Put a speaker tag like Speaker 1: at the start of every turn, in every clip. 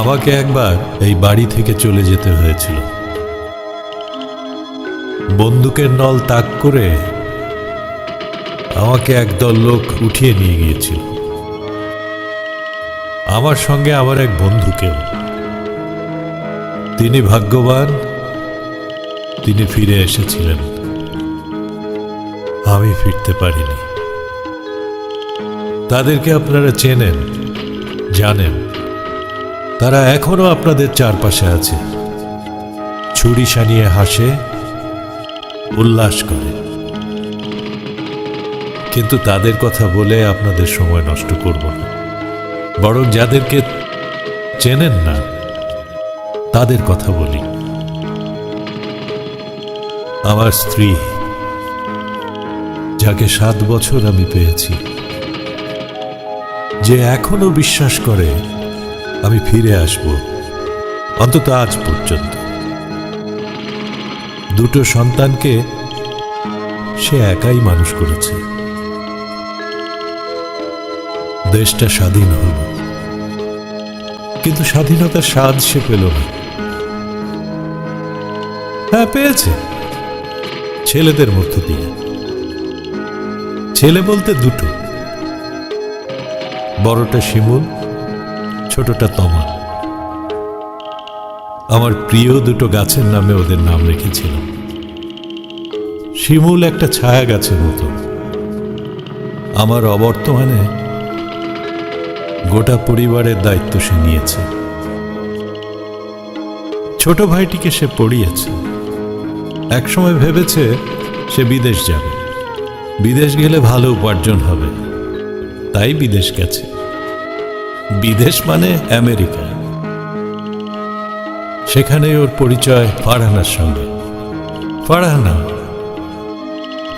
Speaker 1: আমাকে একবার এই বাড়ি থেকে চলে যেতে হয়েছিল। বন্দুকের নল তাক করে আমাকে একদল লোক উঠিয়ে নিয়ে গিয়েছিল, আমার সঙ্গে আমার এক বন্ধুকেও। তিনি ভাগ্যবান, তিনি ফিরে এসেছিলেন, আমি ফিরতে পারিনি। তাদেরকে আপনারা চেনেন, জানেন, তারা এখনো আপনাদের চারপাশে আছে, ছুরি শানিয়ে হাসে, উল্লাস করে। কিন্তু তাদের কথা বলে আপনাদের সময় নষ্ট করব না, বরং যাদেরকে চেনেন না তাদের কথা বলি। আমার স্ত্রী, যাকে 7 বছর আমি পেয়েছি, যে এখনো বিশ্বাস করে আমি ফিরে আসব, অন্তত আজ পর্যন্ত। 2 সন্তানকে সে একাই মানুষ করেছে। দেশটা স্বাধীন হল, কিন্তু স্বাধীনতার স্বাদ সে পেল না। হ্যাঁ, পেয়েছে ছেলেদের মধ্য দিয়ে। ছেলে বলতে 2, বড়টা শিমুল, ছোটটা তমাল। আমার প্রিয় 2 গাছের নামে ওদের নাম রেখেছিলাম। শিমুল একটা ছায়া গাছের মতো, আমার অবর্তমানে গোটা পরিবারের দায়িত্ব সে নিয়েছে। ছোট ভাইটিকে সে পড়িয়েছে। একসময় ভেবেছে সে বিদেশ যাবে, বিদেশ গেলে ভালো উপার্জন হবে, তাই বিদেশ গেছে। বিদেশ মানে আমেরিকা। সেখানে ওর পরিচয় ফারহানার সঙ্গে। ফারহানা,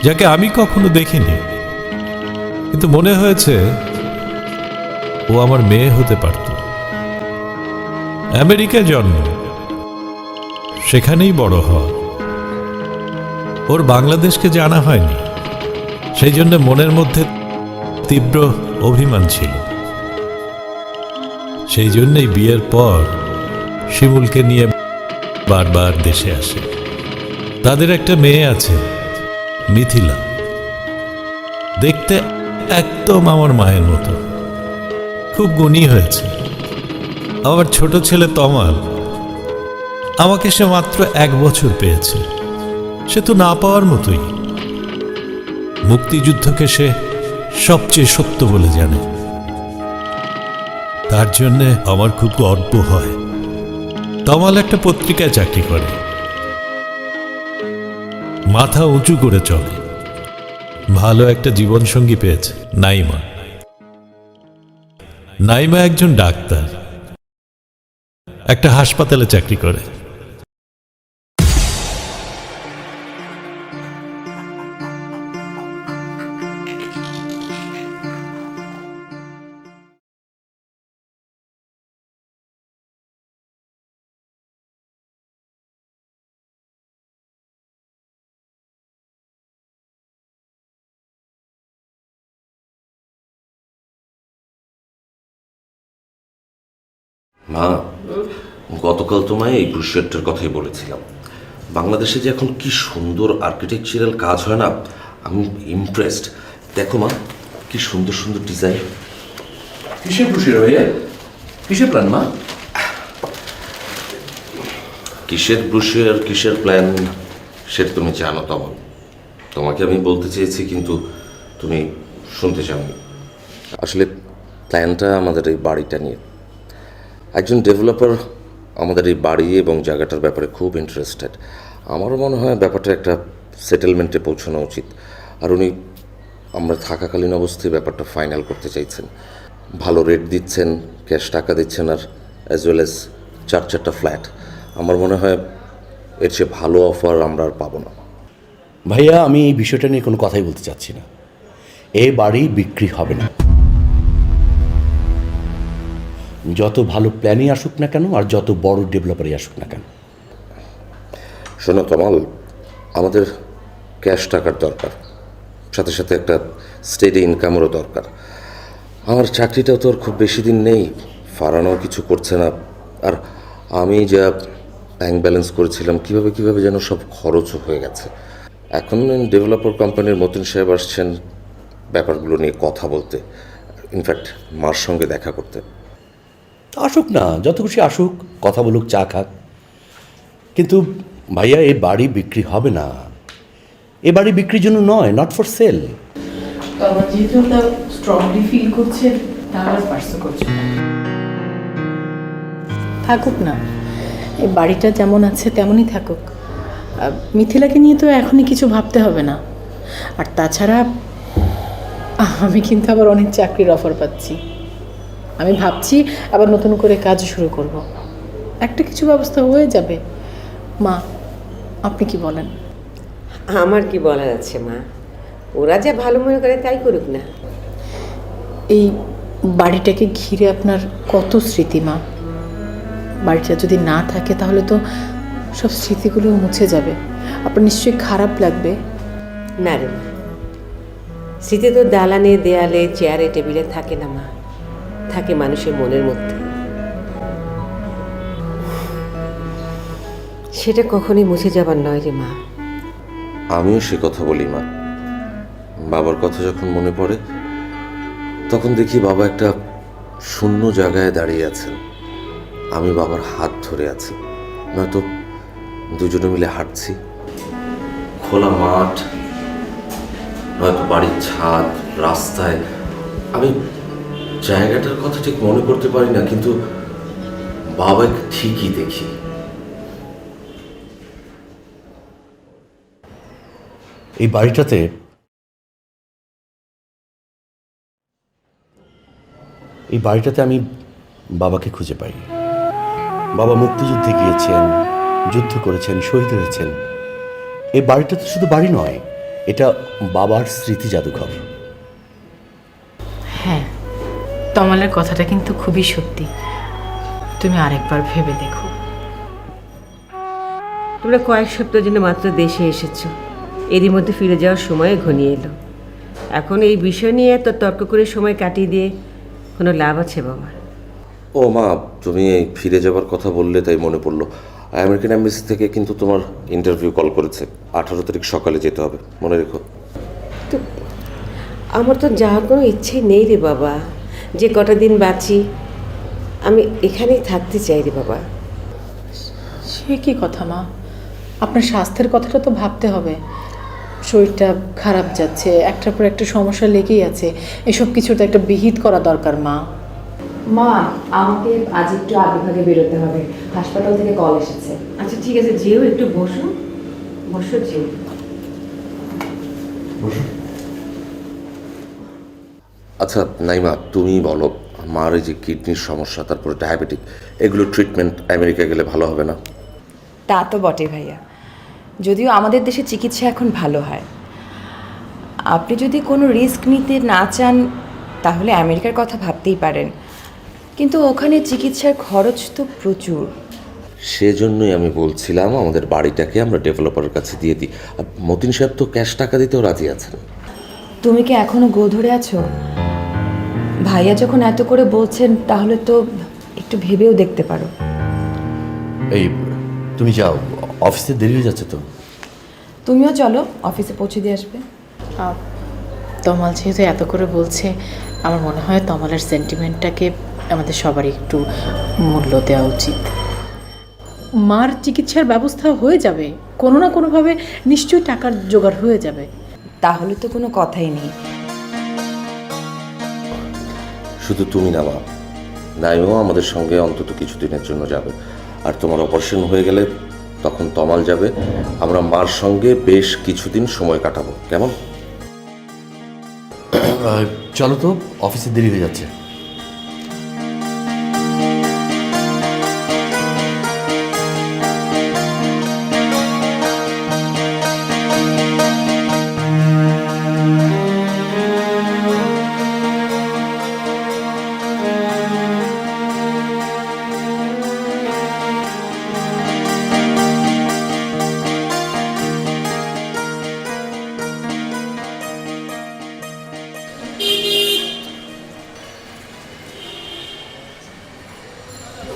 Speaker 1: যাকে আমি কখনো দেখিনি, কিন্তু মনে হয়েছে ও আমার মেয়ে হতে পারত। আমেরিকায় জন্ম, সেখানেই বড় হওয়া। ওর বাংলাদেশকে জানা হয়নি, সেই জন্য মনের মধ্যে তীব্র অভিমান ছিল। সেই জন্যই বিয়ের পর শিমুলকে নিয়ে বারবার দেশে আসে। তাদের একটা মেয়ে আছে, মিথিলা, দেখতে একদম আমার মায়ের মতো, খুব গুণী হয়েছে। আমার ছোট ছেলে তমাল, আমাকে সে মাত্র 1 বছর পেয়েছে। সে তো না পাওয়ার মতোই। মুক্তিযুদ্ধকে সে সবচেয়ে সত্য বলে জানে। তার জন্যে আমার খুব গর্ব হয়। তমাল একটা পত্রিকায় চাকরি করে, মাথা উঁচু করে চলে। ভালো একটা জীবনসঙ্গী পেয়েছে, নাইমা। নাইমা একজন ডাক্তার, একটা হাসপাতালে চাকরি করে।
Speaker 2: মা, গতকাল তোমায় এই ব্রুশিয়ারটার কথাই বলেছিলাম। বাংলাদেশে যে এখন কি সুন্দর আর্কিটেকচারাল কাজ হয় না, আমি ইমপ্রেসড। দেখো মা, কি সুন্দর সুন্দর ডিজাইন।
Speaker 3: কিসের ব্রুশিয়ার ভাইয়া? কিসের প্ল্যান মা?
Speaker 2: কিসের ব্রুশিয়ার, কিসের প্ল্যান সেটা তুমি জানো তখন। তোমাকে আমি বলতে চেয়েছি, কিন্তু তুমি শুনতে চাওনি। আসলে প্ল্যানটা আমাদের এই বাড়িটা নিয়ে। একজন ডেভেলপার আমাদের এই বাড়ি এবং জায়গাটার ব্যাপারে খুব ইন্টারেস্টেড। আমারও মনে হয় ব্যাপারটা একটা সেটেলমেন্টে পৌঁছানো উচিত। আর উনি আমরা থাকাকালীন অবস্থায় ব্যাপারটা ফাইনাল করতে চাইছেন। ভালো রেট দিচ্ছেন, ক্যাশ টাকা দিচ্ছেন, আর অ্যাজ ওয়েল অ্যাজ 4-4টা ফ্ল্যাট। আমার মনে হয় এর চেয়ে ভালো অফার আমরা আর পাবো না।
Speaker 3: ভাইয়া, আমি এই বিষয়টা নিয়ে কোনো কথাই বলতে চাচ্ছি না। এ বাড়ি বিক্রি হবে না।
Speaker 4: যত ভালো প্ল্যানই আসুক না কেন আর যত বড় ডেভেলপারই আসুক না কেন।
Speaker 2: শোনো তমাল, আমাদের ক্যাশ টাকার দরকার, সাথে সাথে একটা স্টেডি ইনকামেরও দরকার। আমার চাকরিটাও তো আর খুব বেশি দিন নেই, ফারানো কিছু করছে না। আর আমি যা ব্যাংক ব্যালেন্স করেছিলাম কিভাবে কিভাবে যেন সব খরচও হয়ে গেছে। এখন ডেভেলপার কোম্পানির মতিন সাহেব আসছেন ব্যাপারগুলো নিয়ে কথা বলতে, ইনফ্যাক্ট মার সঙ্গে দেখা করতে।
Speaker 4: আসুক না, যত খুশি আসুক, কথা বলুক, চা খাক। কিন্তু ভাইয়া, এই বাড়ি বিক্রি হবে না। এ বাড়ি বিক্রির জন্য নয়, নট ফর সেল।
Speaker 5: তবে যেহেতু ওটা স্ট্রংলি ফিল করছে তাহলে পার্সু করছে না। থাকুক না, এই বাড়িটা যেমন আছে তেমনই থাকুক। মিথিলাকে নিয়ে তো এখনই কিছু ভাবতে হবে না। আর তাছাড়া আমি কিন্তু আবার অনেক চাকরির অফার পাচ্ছি। আমি ভাবছি আবার নতুন করে কাজ শুরু করব। একটা কিছু ব্যবস্থা হয়ে যাবে। মা, আপনি কি বলেন?
Speaker 6: আমার কি বলার আছে মা, ওরা যা ভালো মনে করে তাই করুক না।
Speaker 5: এই বাড়িটাকে ঘিরে আপনার কত স্মৃতি মা। বাড়িটা যদি না থাকে তাহলে তো সব স্মৃতিগুলো মুছে যাবে। আপনার নিশ্চয়ই খারাপ লাগবে।
Speaker 6: না রে মা, স্মৃতি তো দালানে, দেয়ালে, চেয়ারে, টেবিলে থাকে না মা, থাকে মানুষের মনের মধ্যে। সেটা কখনোই মুছে যাবার নয় রে মা।
Speaker 2: আমিও সে কথা বলি মা। বাবার কথা যখন মনে পড়ে তখন দেখি বাবা একটা শূন্য জায়গায় দাঁড়িয়ে আছেন, আমি বাবার হাত ধরে আছি, নয়তো দুজনে মিলে হাঁটছি। খোলা মাঠ, নয়তো বাড়ির ছাদ, রাস্তায়। আমি জায়গাটার কথা ঠিক মনে করতে পারি না, কিন্তু বাবাকে ঠিকই দেখি।
Speaker 4: এই বাড়িটাতে আমি বাবাকে খুঁজে পাই। বাবা মুক্তিযুদ্ধে গিয়েছেন, যুদ্ধ করেছেন, শহীদ হয়েছেন। এই বাড়িটা তো শুধু বাড়ি নয়, এটা বাবার স্মৃতি জাদুঘর।
Speaker 5: হ্যাঁ, তমালের কথাটা কিন্তু খুবই সত্যি। তুমি আরেকবার ভেবে দেখো।
Speaker 6: তোমরা কয়েক সপ্তাহের জন্য মাত্র দেশে এসেছো, এরই মধ্যে ফিরে যাওয়ার সময় ঘনিয়ে এলো। এখন এই বিষয় নিয়ে এত তর্ক করে সময় কাটিয়ে দিয়ে কোনো লাভ আছে বাবা?
Speaker 2: ও মা, তুমি এই ফিরে যাবার কথা বললে তাই মনে পড়লো, আমেরিকান এম্বাসি থেকে কিন্তু তোমার ইন্টারভিউ কল করেছে। 18 তারিখ সকালে যেতে হবে, মনে রেখো।
Speaker 6: তো আমার তো যাওয়ার কোনো ইচ্ছেই নেই রে বাবা। যে কটা দিন বাঁচি আমি এখানেই থাকতে চাই রে বাবা।
Speaker 5: সে কি কথা মা? আপনার স্বাস্থ্যের কথাটা তো ভাবতে হবে। শরীরটা খারাপ যাচ্ছে, একটার পর একটা সমস্যা লেগেই আছে। এসব কিছুর তো একটা বিহিত করা দরকার মা।
Speaker 7: মা, আমাকে আজ একটু আগে ভাগে বেরোতে হবে, হাসপাতাল থেকে কল এসেছে।
Speaker 6: আচ্ছা ঠিক আছে, যেও, একটু বসো, বসো যেও।
Speaker 2: আচ্ছা নাইমা, তুমি বলো, মার এই যে কিডনির সমস্যা, তারপরে ডায়াবেটিক, এগুলো ট্রিটমেন্ট আমেরিকা গেলে ভালো হবে না?
Speaker 7: তা তো বটে ভাইয়া, যদিও আমাদের দেশে চিকিৎসা এখন ভালো হয়। আপনি যদি কোনো রিস্ক নিতে না চান তাহলে আমেরিকার কথা ভাবতেই পারেন, কিন্তু ওখানে চিকিৎসার খরচ তো প্রচুর।
Speaker 2: সেজন্যই আমি বলছিলাম আমাদের বাড়িটাকে আমরা ডেভেলপারের কাছে দিয়ে দিই। আর মতিন সাহেব তো ক্যাশ টাকা দিতেও রাজি আছেন।
Speaker 7: তুমি কি এখনো গো ধরে আছো? ভাইয়া যখন এত করে বলছেন তাহলে তো একটু ভেবেও দেখতে পারো।
Speaker 4: এই, তুমি যাও, অফিসে দেরি হয়ে যাচ্ছে তো।
Speaker 7: তুমিও চলো, অফিসে পৌঁছে দিয়ে আসবে।
Speaker 5: তমাল যেহেতু এত করে বলছে, আমার মনে হয় তমালের সেন্টিমেন্টটাকে আমাদের সবারই একটু মূল্য দেওয়া উচিত। মার চিকিৎসার ব্যবস্থা হয়ে যাবে, কোনো না কোনোভাবে নিশ্চয়ই টাকার জোগাড় হয়ে যাবে।
Speaker 7: তাহলে তো কোনো কথাই নেই।
Speaker 2: শুধু তুমি না মা, নাইও আমাদের সঙ্গে অন্তত কিছুদিনের জন্য যাবে। আর তোমার অপারেশন হয়ে গেলে তখন তমাল যাবে, আমরা মার সঙ্গে বেশ কিছুদিন সময় কাটাবো, কেমন?
Speaker 4: চলো তো, অফিসে দেরি হয়ে যাচ্ছে।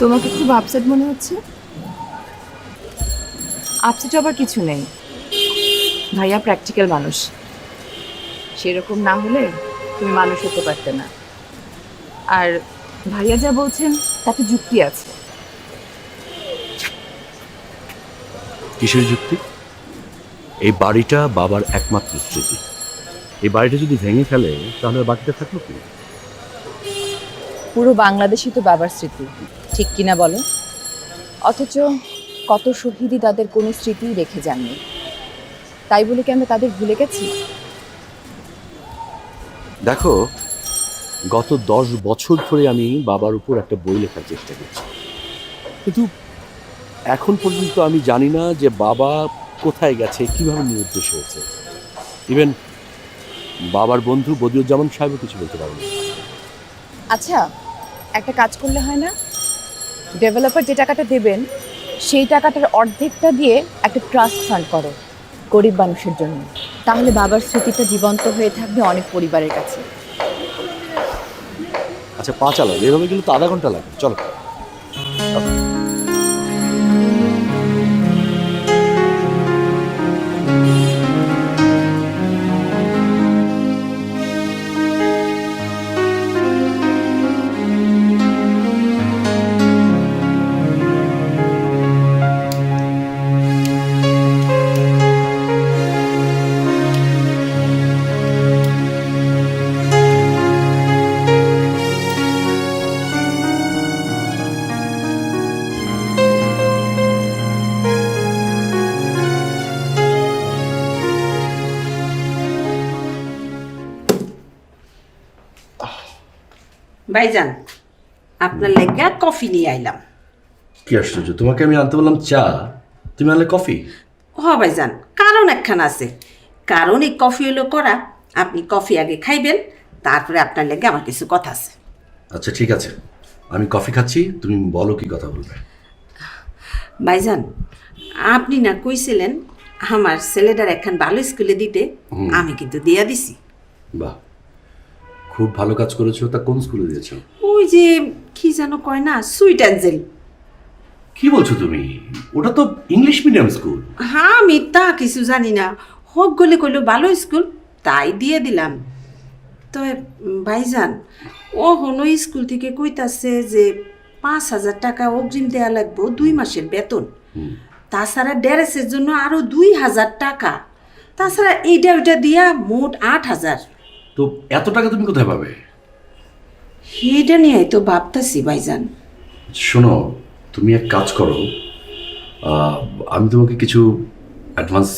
Speaker 7: তোমাকে খুব আপসেট মনে হচ্ছে? আপসেট আবার কিছু নেই, ভাইয়া প্র্যাকটিক্যাল মানুষ, সেরকম না হলে তুমি মানুষ হতে পারতে না। আর ভাইয়া যা বলছেন তাতে যুক্তি আছে।
Speaker 4: কিসের যুক্তি? এই বাড়িটা বাবার একমাত্র স্মৃতি। এই বাড়িটা যদি ভেঙে ফেলে তাহলে বাকিটা থাকলো কি?
Speaker 7: পুরো বাংলাদেশই তো বাবার স্মৃতি, ঠিক কিনা বলো? অথচ কত শহীদই তাদের কোনো স্মৃতিই রেখে যাননি, তাই বলে কি আমরা তাদের ভুলে গেছি?
Speaker 4: দেখো, গত 10 বছর ধরে আমি বাবার উপর একটা বই লেখার চেষ্টা করছি, কিন্তু এখন পর্যন্ত আমি জানি না যে বাবা কোথায় গেছে, কিভাবে নিরুদ্দেশ হয়েছে। ইভেন বাবার বন্ধু বদিউজ্জামান সাহেবও কিছু বলতে পারেনি।
Speaker 7: আচ্ছা, একটা কাজ করলে হয় না? ডেভেলপার যে টাকাটা দেবেন সেই টাকাটার অর্ধেকটা দিয়ে একটা ট্রাস্ট ফান্ড করো গরিব মানুষের জন্য, তাহলে বাবার স্মৃতিটা জীবন্ত হয়ে থাকবে অনেক পরিবারের কাছে।
Speaker 4: আচ্ছা, পা চালাও, এভাবে গেলে তো আধা ঘন্টা লাগে। চলো।
Speaker 8: ভাইজান, আপনার লেগা কফি নিয়ে আইলাম।
Speaker 4: কি আশ্চর্য, তোমাকে আমি আনতে বললাম চা, তুমি আনলে কফি?
Speaker 8: হ ভাইজান, কারণ একখানা আছে। কারণ এই কফি হলো করা, আপনি কফি আগে খাইবেন, তারপরে আপনার লেগে আমার কিছু কথা আছে।
Speaker 4: আচ্ছা ঠিক আছে, আমি কফি খাচ্ছি, তুমি বলো কি কথা বলবে।
Speaker 8: ভাইজান, আপনি না কইছিলেন আমার ছেলেটার একখান ভালো স্কুলে দিতে, আমি কিন্তু দিয়া দিছি।
Speaker 4: বাহ, খুব ভালো কাজ করেছো। তা কোন স্কুলে দিয়েছো?
Speaker 8: ওই যে কি যেন কয় না, সুইট অ্যাঞ্জেল।
Speaker 4: কি বলছো তুমি? ওটা তো ইংলিশ মিডিয়াম স্কুল।
Speaker 8: হ্যাঁ, আমি তা কিছু জানি না, হোক গলে কইলো ভালো স্কুল, তাই দিয়ে দিলাম। তবে ভাইজান, ও হলো স্কুল থেকে কইতাছে যে 5,000 টাকা অগ্রিম দেয়া লাগবো 2 মাসের বেতন, তাছাড়া ড্রেসের জন্য আরো 2,000 টাকা, তাছাড়া এইটা ওইটা দিয়া মোট 8,000।
Speaker 4: তো এত টাকা তুমি কোথায় পাবে?
Speaker 8: এইটা নিয়ে তো ভাবতাছি ভাইজান।
Speaker 4: শোনো, তুমি এক কাজ করো, আমি তোমাকে কিছু অ্যাডভান্স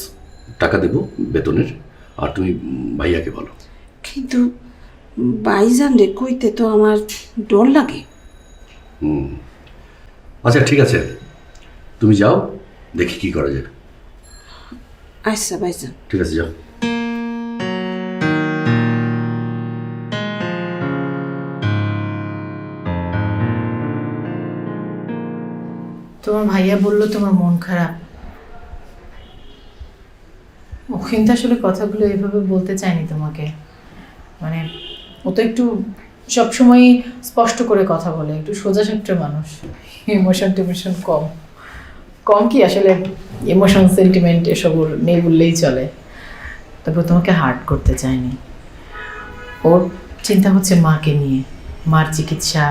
Speaker 4: টাকা দেবো বেতনের, আর তুমি ভাইয়াকে বলো।
Speaker 8: কিন্তু ভাইজান রে কইতে তো আমার ডর লাগে।
Speaker 4: আচ্ছা ঠিক আছে, তুমি যাও, দেখি কি করা যায়।
Speaker 8: আচ্ছা ভাইজান।
Speaker 4: ঠিক আছে, যাও।
Speaker 5: তোমার ভাইয়া বললো তোমার মন খারাপ। ও কিন্তু আসলে কথাগুলো এভাবে বলতে চায়নি তোমাকে, মানে ও তো একটু সবসময় স্পষ্ট করে কথা বলে, একটু সোজাসাপটা মানুষ, ইমোশন টিমোশন কম। কম কি আসলে, ইমোশন সেন্টিমেন্ট এসব ওর নেই বললেই চলে। তবে তোমাকে হার্ট করতে চায়নি। ওর চিন্তা হচ্ছে মাকে নিয়ে, মার চিকিৎসা,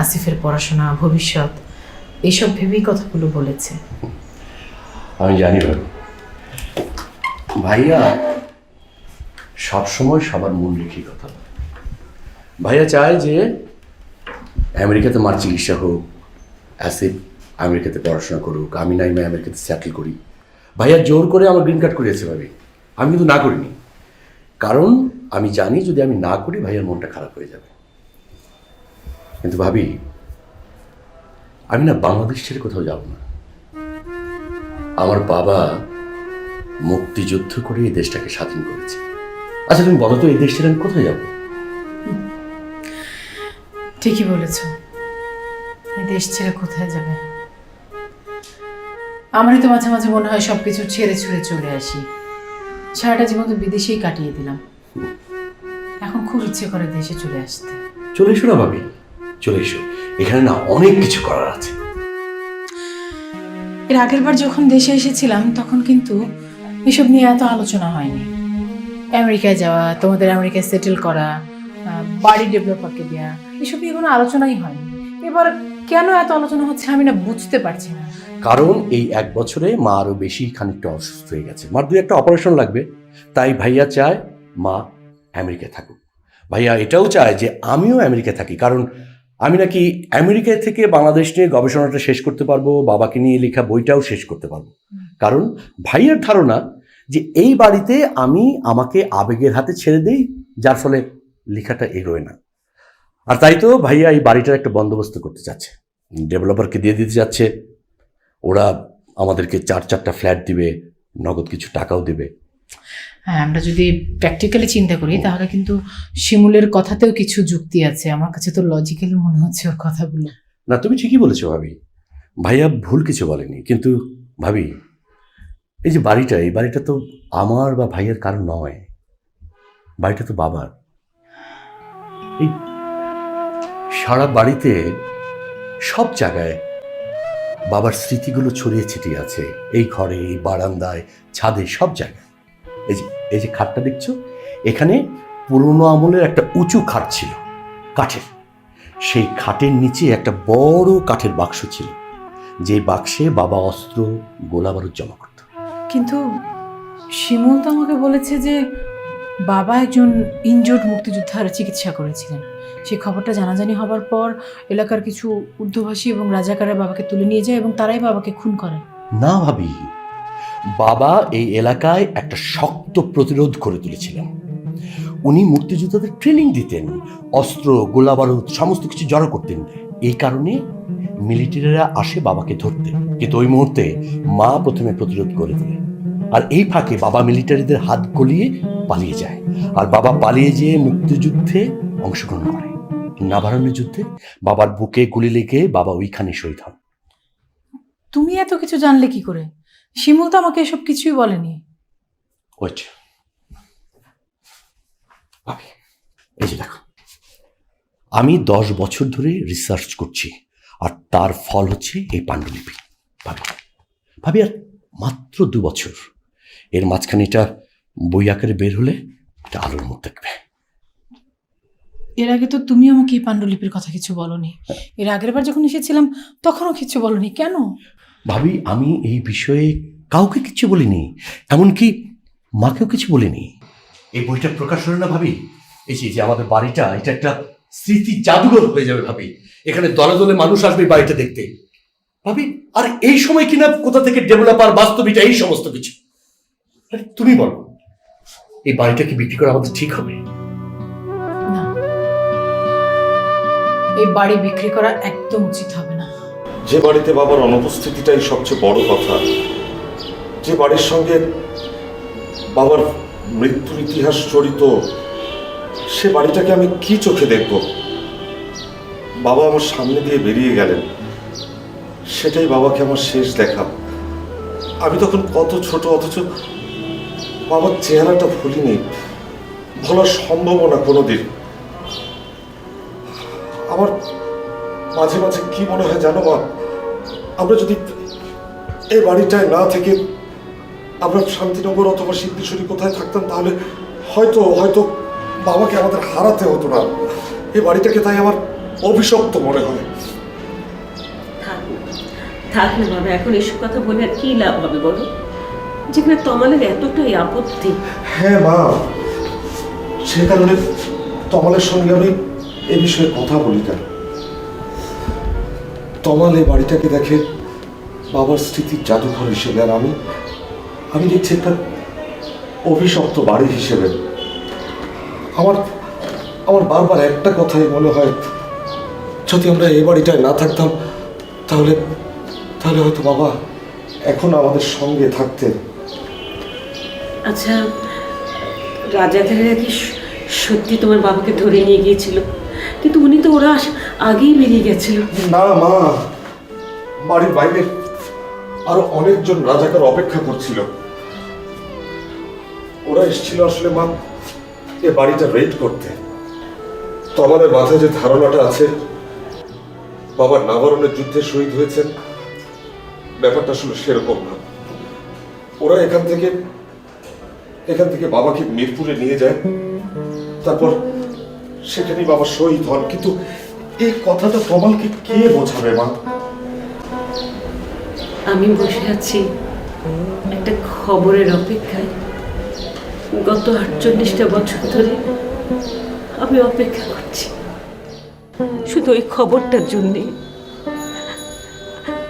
Speaker 5: আসিফের পড়াশোনা, ভবিষ্যৎ, এইসব ভেবেই কথাগুলো বলেছে।
Speaker 4: আমি জানি ভাই, ভাইয়া সবসময় সবার মন রেখে কথা বলে। ভাইয়া চায় যে আমেরিকাতে মার চিকিৎসা হোক, আসিফ আমেরিকাতে পড়াশোনা করুক, আমি নাইমা আমেরিকাতে সেটেল করি। ভাইয়া জোর করে আমার গ্রিন কার্ড করিয়েছে ভাবি, আমি কিন্তু না করিনি, কারণ আমি জানি যদি আমি না করি ভাইয়ার মনটা খারাপ হয়ে যাবে। কিন্তু ভাবি, আমি না বাংলাদেশ ছেড়ে কোথাও যাব না। আমার বাবা মুক্তিযুদ্ধ করে এই দেশটাকে স্বাধীন করেছে। আচ্ছা তুমি বলো তো, এই দেশ ছেড়ে আমি কোথায় যাব?
Speaker 5: ঠিকই বলেছ, এই দেশ ছেড়ে কোথায় যাবে? আমারই তো মাঝে মাঝে মনে হয় সবকিছু ছেড়ে ছুড়ে চলে আসি। সারাটা জীবন তো বিদেশেই কাটিয়ে দিলাম, এখন খুব ইচ্ছে করে দেশে চলে আসতে।
Speaker 4: চলে এসো না ভাবি, চলে এসো। এখানে না অনেক কিছু করার আছে।
Speaker 5: এর আগের বার যখন দেশে এসেছিলাম তখন কিন্তু এসব নিয়ে এত আলোচনা হয়নি। আমেরিকায় যাওয়া, তোমাদের আমেরিকায় সেটেল করা, বাড়ি ডেভেলপারকে দেওয়া, এসব নিয়ে কোনো আলোচনাই হয়নি। এবার কেন এত আলোচনা হচ্ছে আমি না বুঝতে পারছি না।
Speaker 4: কারণ এই 1 বছরে মা আরো বেশি খানিকটা অসুস্থ হয়ে গেছে, মার 2-1টা অপারেশন লাগবে। তাই ভাইয়া চায় মা আমেরিকায় থাকুক। ভাইয়া এটাও চায় যে আমিও আমেরিকায় থাকি, কারণ আমি নাকি আমেরিকায় থেকে বাংলাদেশ নিয়ে গবেষণাটা শেষ করতে পারবো, বাবাকে নিয়ে লেখা বইটাও শেষ করতে পারবো। কারণ ভাইয়ার ধারণা যে এই বাড়িতে আমি আমাকে আবেগের হাতে ছেড়ে দেই, যার ফলে লেখাটা এগোয় না। আর তাই তো ভাইয়া এই বাড়িটার একটা বন্দোবস্ত করতে চাচ্ছে, ডেভেলপারকে দিয়ে দিতে যাচ্ছে। ওরা আমাদেরকে 4-4টা ফ্ল্যাট দিবে, নগদ কিছু টাকাও দেবে।
Speaker 5: হ্যাঁ, আমরা যদি প্র্যাকটিক্যালি চিন্তা করি তাহলে কিন্তু শিমুলের কথাতেও কিছু যুক্তি আছে। আমার কাছে তো লজিক্যালি মনে হচ্ছে ওর কথাগুলো।
Speaker 4: না, তুমি ঠিকই বলেছো ভাবি, ভাইয়া ভুল কিছু বলেনি। কিন্তু ভাবি, এই যে বাড়িটা, এই বাড়িটা তো আমার বা ভাইয়ের কারণ নয়, বাড়িটা তো বাবার। এই সারা বাড়িতে সব জায়গায় বাবার স্মৃতিগুলো ছড়িয়ে ছিটিয়ে আছে, এই ঘরে, এই বারান্দায়, ছাদে, সব জায়গায়। এই যে খাটটা দেখছো, এখানে পুরোনো আমলের একটা উঁচু খাট ছিল, কাঠের। সেই খাটের নিচে একটা বড় কাঠের বাক্স ছিল, যে বাক্সে বাবা অস্ত্র, গোলা বারুদ জমা করত।
Speaker 5: কিন্তু শিমুল তো আমাকে বলেছে যে বাবা একজন ইনজোর্ড মুক্তিযোদ্ধার চিকিৎসা করেছিলেন। সেই খবরটা জানাজানি হবার পর এলাকার কিছু উর্দুভাষী এবং রাজাকাররা বাবাকে তুলে নিয়ে যায় এবং তারাই বাবাকে খুন করে।
Speaker 4: না ভাবি, বাবা এই এলাকায় একটা শক্ত প্রতিরোধ করে তুলেছিলেন। উনি মুক্তিযোদ্ধাদের ট্রেনিং দিতেন, অস্ত্র, গোলা বারুদ সমস্ত কিছু জড়ো করতেন। এই কারণে মিলিটারিরা আসে বাবাকে ধরতে, কিন্তু ওই মুহূর্তে মা প্রথমে প্রতিরোধ করে দিলেন। আর এই ফাঁকে বাবা মিলিটারিদের হাত গলিয়ে পালিয়ে যায়। আর বাবা পালিয়ে যেয়ে মুক্তিযুদ্ধে অংশগ্রহণ করে। নাভারণের যুদ্ধে বাবার বুকে গুলি লেগে বাবা ওইখানে শহীদ হন।
Speaker 5: তুমি এত কিছু জানলে কি করে? শিমুল তো আমাকে এসব কিছুই বলেনি।
Speaker 4: ওয়েট ভাবি, এই যে দেখো, আমি 10 বছর ধরে রিসার্চ করছি, আর তার ফল হচ্ছে এই পাণ্ডুলিপি। ভাবি আর মাত্র 2 বছর, এর মাঝখানে এটা বই আকারে বের হলে এটা আলোর মুখ দেখবে।
Speaker 5: এর আগে তো তুমি আমাকে এই পাণ্ডুলিপির কথা কিছু বলনি। এর আগের বার যখন এসেছিলাম তখনও কিছু বলনি। কেন?
Speaker 4: ভাবি, আমি এই বিষয়ে কাউকে কিছু বলিনি, এমনকি মাকেও কিছু বলিনি। এই বইটা প্রকাশ হলো না ভাবি, এই যে আমাদের বাড়িটা, এটা একটা স্মৃতি জাদুঘর হয়ে যাবে ভাবি। এখানে দলে দলে মানুষ আসবে বাড়িটা দেখতে ভাবি। আর এই সময় কিনা কোথা থেকে ডেভেলপার, বাস্তবিটা, এই সমস্ত কিছু। আরে তুমি বলো, এই বাড়িটা কি বিক্রি করা আমাদের ঠিক হবে?
Speaker 5: না, এই বাড়ি বিক্রি করা একদম উচিত হবে না।
Speaker 9: যে বাড়িতে বাবার অনুপস্থিতিটাই সবচেয়ে বড় কথা, যে বাড়ির সঙ্গে বাবার মৃত্যুর ইতিহাস জড়িত, সে বাড়িটাকে আমি কি চোখে দেখব? বাবা আমার সামনে দিয়ে বেরিয়ে গেলেন, সেটাই বাবাকে আমার শেষ দেখা। আমি তখন কত ছোট, অথচ বাবার চেহারাটা ভুলিনি, ভোলা সম্ভব না কোনোদিন। আমার মাঝে মাঝে কি মনে হয় জানো মা, আমরা যদি এই বাড়িটায় না থেকে আমরা শান্তিনগর অথবা সিদ্ধেশ্বরী কোথায় থাকতাম, তাহলে হয়তো হয়তো বাবাকে আমাদের হারাতে হতো না। এই বাড়িটাকে তাই আমার অভিশপ্ত মনে হয়।
Speaker 6: থাক না বাবা, এখন এসব কথা বলে আর কি লাভ হবে বলো, যেখানে তমালের এতটাই আপত্তি।
Speaker 9: হ্যাঁ মা, সে কারণে তমালের সঙ্গে আমি এ বিষয়ে কথা বলি না। তমাল এই বাড়িটাকে দেখে বাবার স্মৃতির জাদুঘর হিসেবে, আর আমি দেখছি একটা অভিশপ্ত বাড়ি হিসেবে। আমার বারবার একটা কথাই মনে হয়, যদি আমরা এই বাড়িটায় না থাকতাম তাহলে হয়তো বাবা এখন আমাদের সঙ্গে থাকতেন।
Speaker 6: আচ্ছা, রাজাকারেরা কি সত্যি তোমার বাবাকে ধরে নিয়ে গিয়েছিল? কিন্তু উনি তো ওরা আগেই বেরিয়ে গেছিল।
Speaker 9: না মা, বাড়ির বাইরে আরো অনেকজন রাজাকার অপেক্ষা করছিল। ওরা এসেছিল আসলে মা এ বাড়িটা রেড করতে। তো আমাদের মাথায় যে ধারণাটা আছে বাবার নাভারণের যুদ্ধে শহীদ হয়েছেন, ব্যাপারটা আসলে সেরকম না। ওরা এখান থেকে বাবাকে মিরপুরে নিয়ে যায়, তারপর সেখানেই বাবা শহীদ হন। কিন্তু এই কথাটা তমালকে কে বোঝাবে মা?
Speaker 6: আমি বসে আছি একটা খবরের অপেক্ষায়। গত 48টা বছর ধরে আমি অপেক্ষা করছি শুধু ওই খবরটার জন্যে।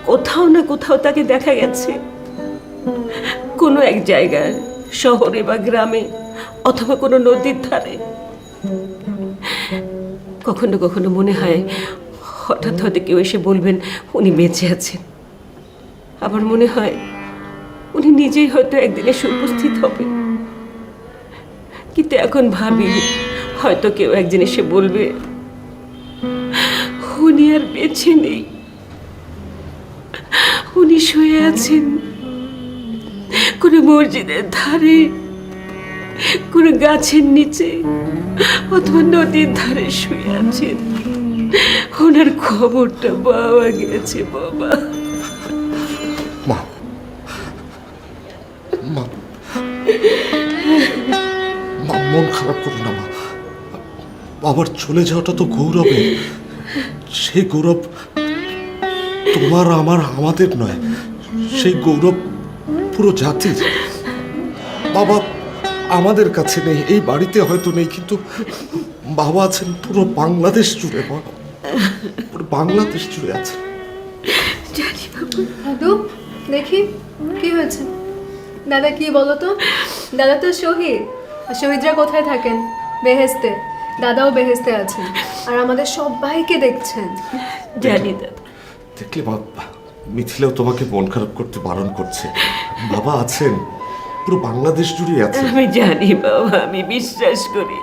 Speaker 6: কোথাও না কোথাও তাকে দেখা গেছে, কোনো এক জায়গায়, শহরে বা গ্রামে, অথবা কোনো নদীর ধারে। কখনো কখনো মনে হয় হঠাৎ হয়তো কেউ এসে বলবেন উনি বেঁচে আছেন। আবার মনে হয় উনি নিজেই হয়তো একদিন এসে উপস্থিত হবেন। কিন্তু এখন ভাবি হয়তো কেউ একদিন এসে বলবে উনি আর বেঁচে নেই, উনি শুয়ে আছেন কোনো মসজিদের ধারে, কোনো গাছের নিচে, অথবা নদীর ধারে শুয়ে আছেন। ওনার খবরটা পাওয়া গেছে বাবা।
Speaker 9: মা, মা, মা, মন খারাপ করো না মা। বাবার চলে যাওয়াটা তো গৌরবের। সেই গৌরব তোমার আমাদের নয়, সেই গৌরব পুরো জাতির। বাবা আমাদের কাছে নেই, এই বাড়িতে হয়তো নেই, কিন্তু বাবা আছেন পুরো বাংলাদেশ জুড়ে। বাবা পুরো বাংলাদেশ জুড়ে আছে।
Speaker 6: জানি বাবা।
Speaker 10: দাদু দেখি কি হয়েছে? দাদা কি বলো তো? দাদা তো শহীদ, আর শহীদরা কোথায় থাকেন? বেহেস্তে। দাদাও বেহেস্তে আছেন, আর আমাদের সবাইকে দেখছেন।
Speaker 6: জানি দাদা।
Speaker 9: দেখলে বাবা, মিথিলাও তোমাকে মন খারাপ করতে বারণ করছে। বাবা আছেন, পুরো বাংলাদেশ জুড়ে আছে।
Speaker 6: আমি জানি বাবা, আমি বিশ্বাস করি,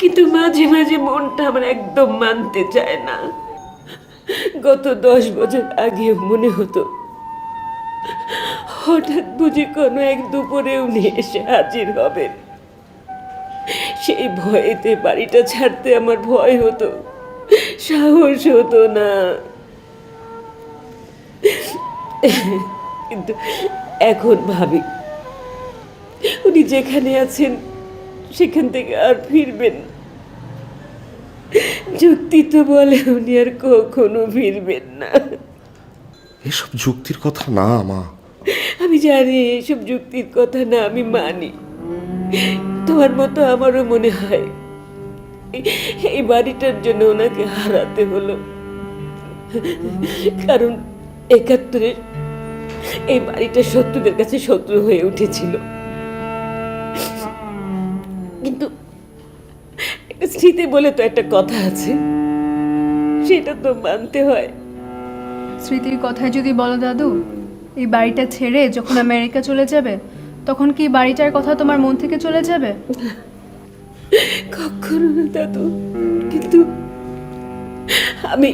Speaker 6: কিন্তু মাঝে মাঝে মনটা আমার একদম মানতে চায় না। গত 10 বছর আগেও মনে হতো হঠাৎ বুঝি কোনো এক দুপুরে উনি এসে হাজির হবেন। সেই ভয়েতে বাড়িটা ছাড়তে আমার ভয় হতো, সাহস হতো না। কিন্তু এখন ভাবি উনি যেখানে আছেন সেখান থেকে আর ফিরবেন না। যুক্তি তো বলে উনি আর কখনো ফিরবেন না।
Speaker 9: এসব যুক্তির কথা না মা।
Speaker 6: আমি জানি এসব যুক্তির কথা না, আমি মানি। তোমার মতো আমারও মনে হয় এই বাড়িটার জন্য ওনাকে হারাতে হলো। কারণ 71-এ এই বাড়িটা শত্রুদের কাছে শত্রু হয়ে উঠেছিল। কিন্তু একটা স্মৃতি বলে তো একটা কথা আছে, সেটা তো মানতে হয়।
Speaker 10: স্মৃতির কথায় যদি বলো দাদু, এই বাড়িটা ছেড়ে যখন আমেরিকা চলে যাবে, তখন কি বাড়িটার কথা তোমার মন থেকে চলে যাবে?
Speaker 6: কখনো না দাদু, কিন্তু আমি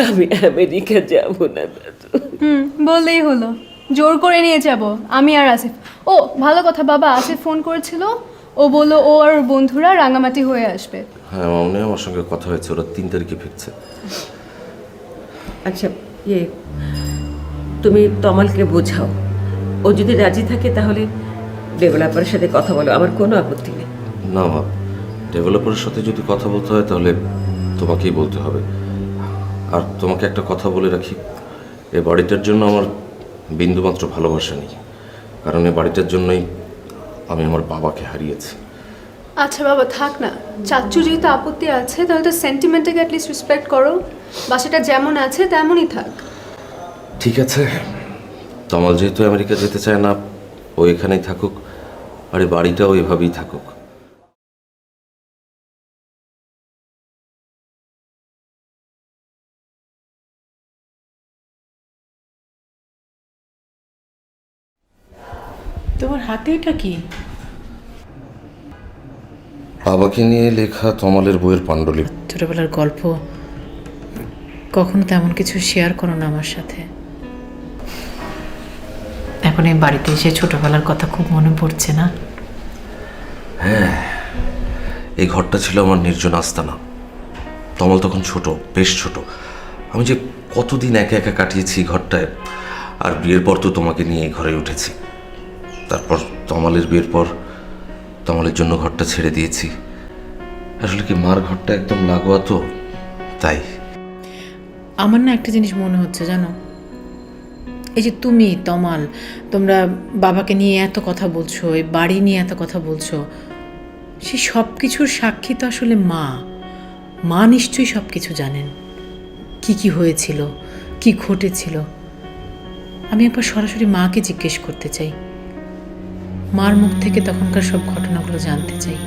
Speaker 6: আমি আমেরিকা যাব না দাদু।
Speaker 10: বললেই হলো, জোর করে নিয়ে যাব আমি আর আসিফ। ও ভালো কথা, বাবা আসিফ ফোন করেছিল, ও বললো ও আর ওর বন্ধুরা রাঙামাটি হয়ে আসবে।
Speaker 2: হ্যাঁ মামনি, আমার সঙ্গে কথা হয়েছে, ওরা 3 তারিখে ফিরছে।
Speaker 6: আচ্ছা তুমি তমালকে বোঝাও, ও যদি রাজি থাকে তাহলে ডেভেলপারের সাথে কথা বলো, আমার কোনো আপত্তি নেই।
Speaker 2: না মা, ডেভেলপারের সাথে যদি কথা বলতে হয় তাহলে তোমাকেই বলতে হবে। আর তোমাকে একটা কথা বলে রাখি, এই বাড়িটার জন্য আমার বিন্দুমাত্র ভালোবাসা নেই, কারণ এই বাড়িটার জন্যই আমি আমার বাবাকে হারিয়েছি।
Speaker 10: আচ্ছা বাবা থাক না, চাচ্চু যেহেতু আপত্তি আছে তাহলে তো সেন্টিমেন্টটাকে অ্যাটলিস্ট রেসপেক্ট করো। বাসাটা যেমন আছে তেমনই থাক।
Speaker 2: ঠিক আছে, তমাল যেহেতু আমেরিকা যেতে চায় না, ও এখানেই থাকুক, আর এই বাড়িটাও এভাবেই থাকুক।
Speaker 5: তোমার হাতে এটা কি?
Speaker 2: বাবাকে নিয়ে লেখা তমালের বইয়ের পাণ্ডুলিপি।
Speaker 5: ছোটবেলার গল্প কখনো তেমন কিছু শেয়ার করো না আমার সাথে। এখন এই বাড়িতে এসে ছোটবেলার কথা খুব মনে পড়ছে না?
Speaker 2: হ্যাঁ, এই ঘরটা ছিল আমার নির্জন আস্তানা। তমাল তখন ছোট, বেশ ছোট। আমি যে কতদিন একা একা কাটিয়েছি ঘরটায়, আর বিয়ের পর তো তোমাকে নিয়ে ঘরে উঠেছি। তারপর তমালের বিয়ের পর তমালের জন্য ঘরটা ছেড়ে দিয়েছি। আসলে কি মার ঘরটা একদম লাগোয়া তো, তাই।
Speaker 5: আমার না একটা জিনিস মনে হচ্ছে জানো, এই যে তুমি তমাল তোমরা বাবাকে নিয়ে এত কথা বলছো, এই বাড়ি নিয়ে এত কথা বলছো, সেই সব কিছুর সাক্ষী তো আসলে মা। মা নিশ্চয়ই সব কিছু জানেন, কি কি হয়েছিল, কি ঘটেছিল। আমি একবার সরাসরি মাকে জিজ্ঞেস করতে চাই, মার মুখ থেকে তখনকার সব ঘটনাগুলো জানতে চাই।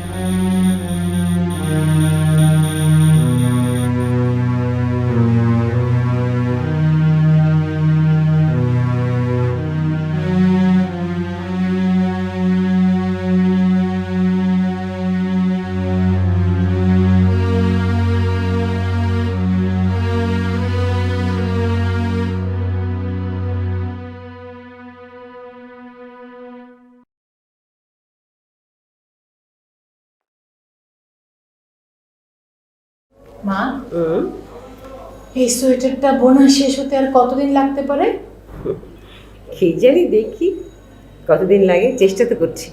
Speaker 5: মা, এই সোয়েটারটা বোনা শেষ হতে আর কতদিন লাগতে পারে?
Speaker 6: কি জানি, দেখি কতদিন লাগে, চেষ্টা তো করছি।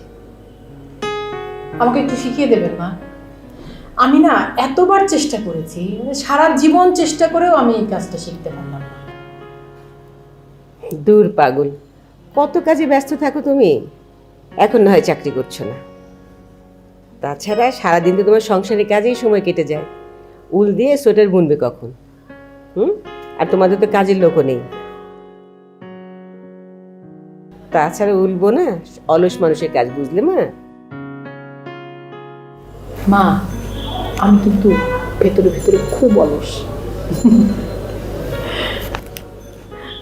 Speaker 5: আমাকে একটু শিখিয়ে দেবেন মা? আমি না এতবার চেষ্টা করেছি, সারা জীবন চেষ্টা করেও আমি এই কাজটা শিখতে পারলাম না।
Speaker 6: দূর পাগল, কত কাজে ব্যস্ত থাকো তুমি, এখন না হয় চাকরি করছো না। তাছাড়া সারাদিন তো তোমার সংসারের কাজেই সময় কেটে যায়। উল দিয়ে সোয়েটার বুনবে কখন? আর তোমাদের তো কাজের লোকও নেই। তাছাড়া উল বোনা অলস মানুষের কাজ, বুঝলে মা?
Speaker 5: মা, আমি কিন্তু ভেতরে ভেতরে খুব অলস।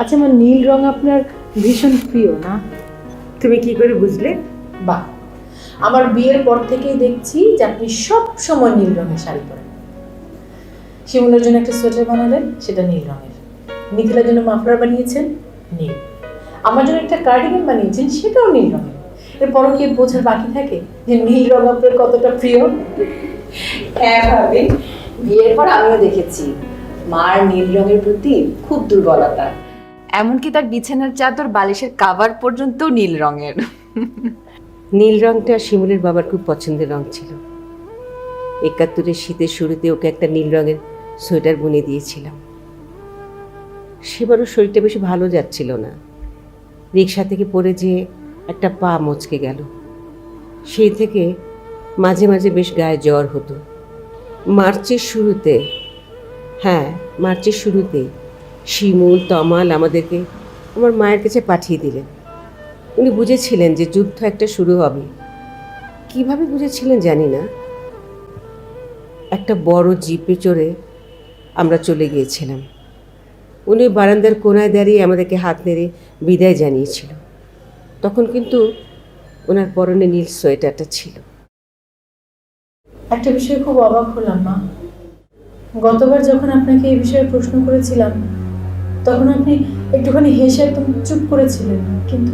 Speaker 5: আচ্ছা মা, নীল রং আপনার ভীষণ প্রিয় না?
Speaker 6: তুমি কি করে বুঝলে?
Speaker 5: বাহ, আমার বিয়ের পর থেকেই দেখছি যে আপনি সব সময় নীল রঙের শাড়ি পরেন। শিমুলের জন্য একটা সোয়েটার বানালেন, সেটা নীল রঙের। মিথিলার জন্য মাফলার বানিয়েছেন, নীল। আমার জন্য একটা কার্ডিগান বানিয়েছেন, সেটাও নীল রঙের। এরপরও কি বোঝার বাকি থাকে যে নীল রং আপনার কতটা প্রিয়?
Speaker 7: হ্যাঁ ভাবি, বিয়ের পর আমিও দেখেছি মার নীল রঙের প্রতি খুব দুর্বলতা। এমনকি তার বিছানার চাদর, বালিশের কাভার পর্যন্ত নীল রঙের।
Speaker 6: নীল রংটা শিমুলের বাবার খুব পছন্দের রং ছিল। ৭১-এর শীতের শুরুতে ওকে একটা নীল রঙের সোয়েটার বুনে দিয়েছিলাম। সেবারও শরীরটা বেশি ভালো যাচ্ছিল না। রিক্সা থেকে পড়ে যেয়ে একটা পা মচকে গেল। সেই থেকে মাঝে মাঝে বেশ গায়ে জ্বর হতো। মার্চের শুরুতে শিমুল, তমাল আমাদেরকে আমার মায়ের কাছে পাঠিয়ে দিলেন। উনি বুঝেছিলেন যে যুদ্ধ একটা শুরু হবে। কিভাবে বুঝেছিলেন জানি না। একটা বড় জিপে চড়ে আমরা চলে গিয়েছিলাম। উনি বারান্দার কোনায় দাঁড়িয়ে আমাদেরকে হাত নেড়ে বিদায় জানিয়েছিল। তখন কিন্তু ওনার পরনে নীল সোয়েটারটা ছিল।
Speaker 5: একটা বিষয়ে খুব অবাক হলাম মা। গতবার যখন আপনাকে এই বিষয়ে প্রশ্ন করেছিলাম, তখন আপনি একটুখানি হেসে একদম চুপ করেছিলেন, কিন্তু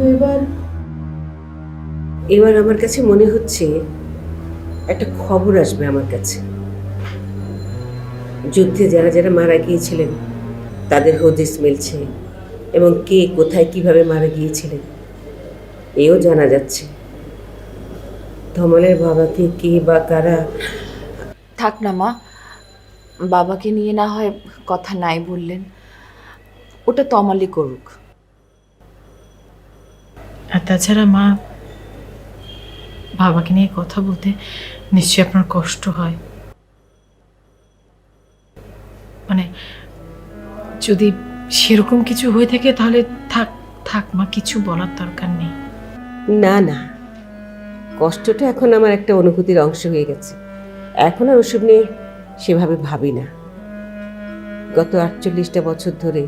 Speaker 6: এবার আমার কাছে মনে হচ্ছে একটা খবর আসবে আমার কাছে। যুদ্ধে যারা যারা মারা গিয়েছিলেন তাদের হদিস মিলছে, এবং কে কোথায় কিভাবে মারা গিয়েছিলেন এও জানা যাচ্ছে। তমালের বাবাকে কে বা কারা।
Speaker 7: থাক না মা, বাবাকে নিয়ে না হয় কথা নাই বললেন, ওটা তমালি করুক।
Speaker 5: আর তাছাড়া মা, বাবাকে নিয়ে কথা বলতে নিশ্চয়ই আপনার কষ্ট হয়। মানে যদি সেরকম কিছু হয়ে থাকে তাহলে থাক থাক মা, কিছু বলার দরকার নেই।
Speaker 6: না না, কষ্টটা এখন আমার একটা অনুভূতির অংশ হয়ে গেছে। এখন আর ওসব নিয়ে সেভাবে ভাবি না। গত ৪৮টা বছর ধরে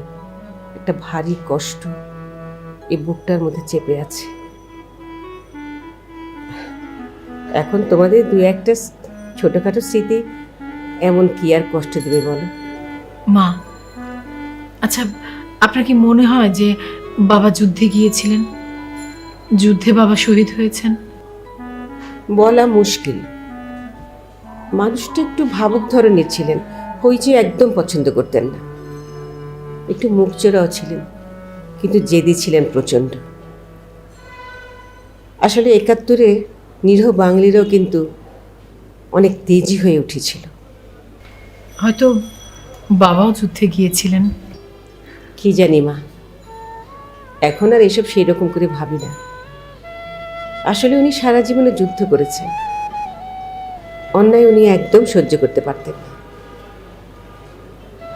Speaker 6: একটা ভারী কষ্ট এই বুকটার মধ্যে চেপে আছে। এখন তোমাদের ২-১টা ছোটখাটো স্মৃতি এমন কি আর কষ্ট দেবে বলো?
Speaker 5: মা, আচ্ছা আপনার কি মনে হয় যে বাবা যুদ্ধে গিয়েছিলেন, যুদ্ধে বাবা শহীদ হয়েছেন?
Speaker 6: বলা মুশকিল। মানুষটা একটু ভাবুক ধরনের ছিলেন, হইচই একদম পছন্দ করতেন না। একটু মুখচোরাও ছিলেন, কিন্তু জেদি ছিলেন প্রচণ্ড। আসলে ৭১-এ নিরীহ বাঙালিরাও কিন্তু অনেক তেজি হয়ে উঠেছিল।
Speaker 5: হয়তো বাবাও যুদ্ধে গিয়েছিলেন।
Speaker 6: কি জানি মা, এখন আর এসব সেই রকম করে ভাবি না। আসলে উনি সারা জীবনে যুদ্ধ করেছেন, অন্যায় উনি একদম সহ্য করতে পারতেন না।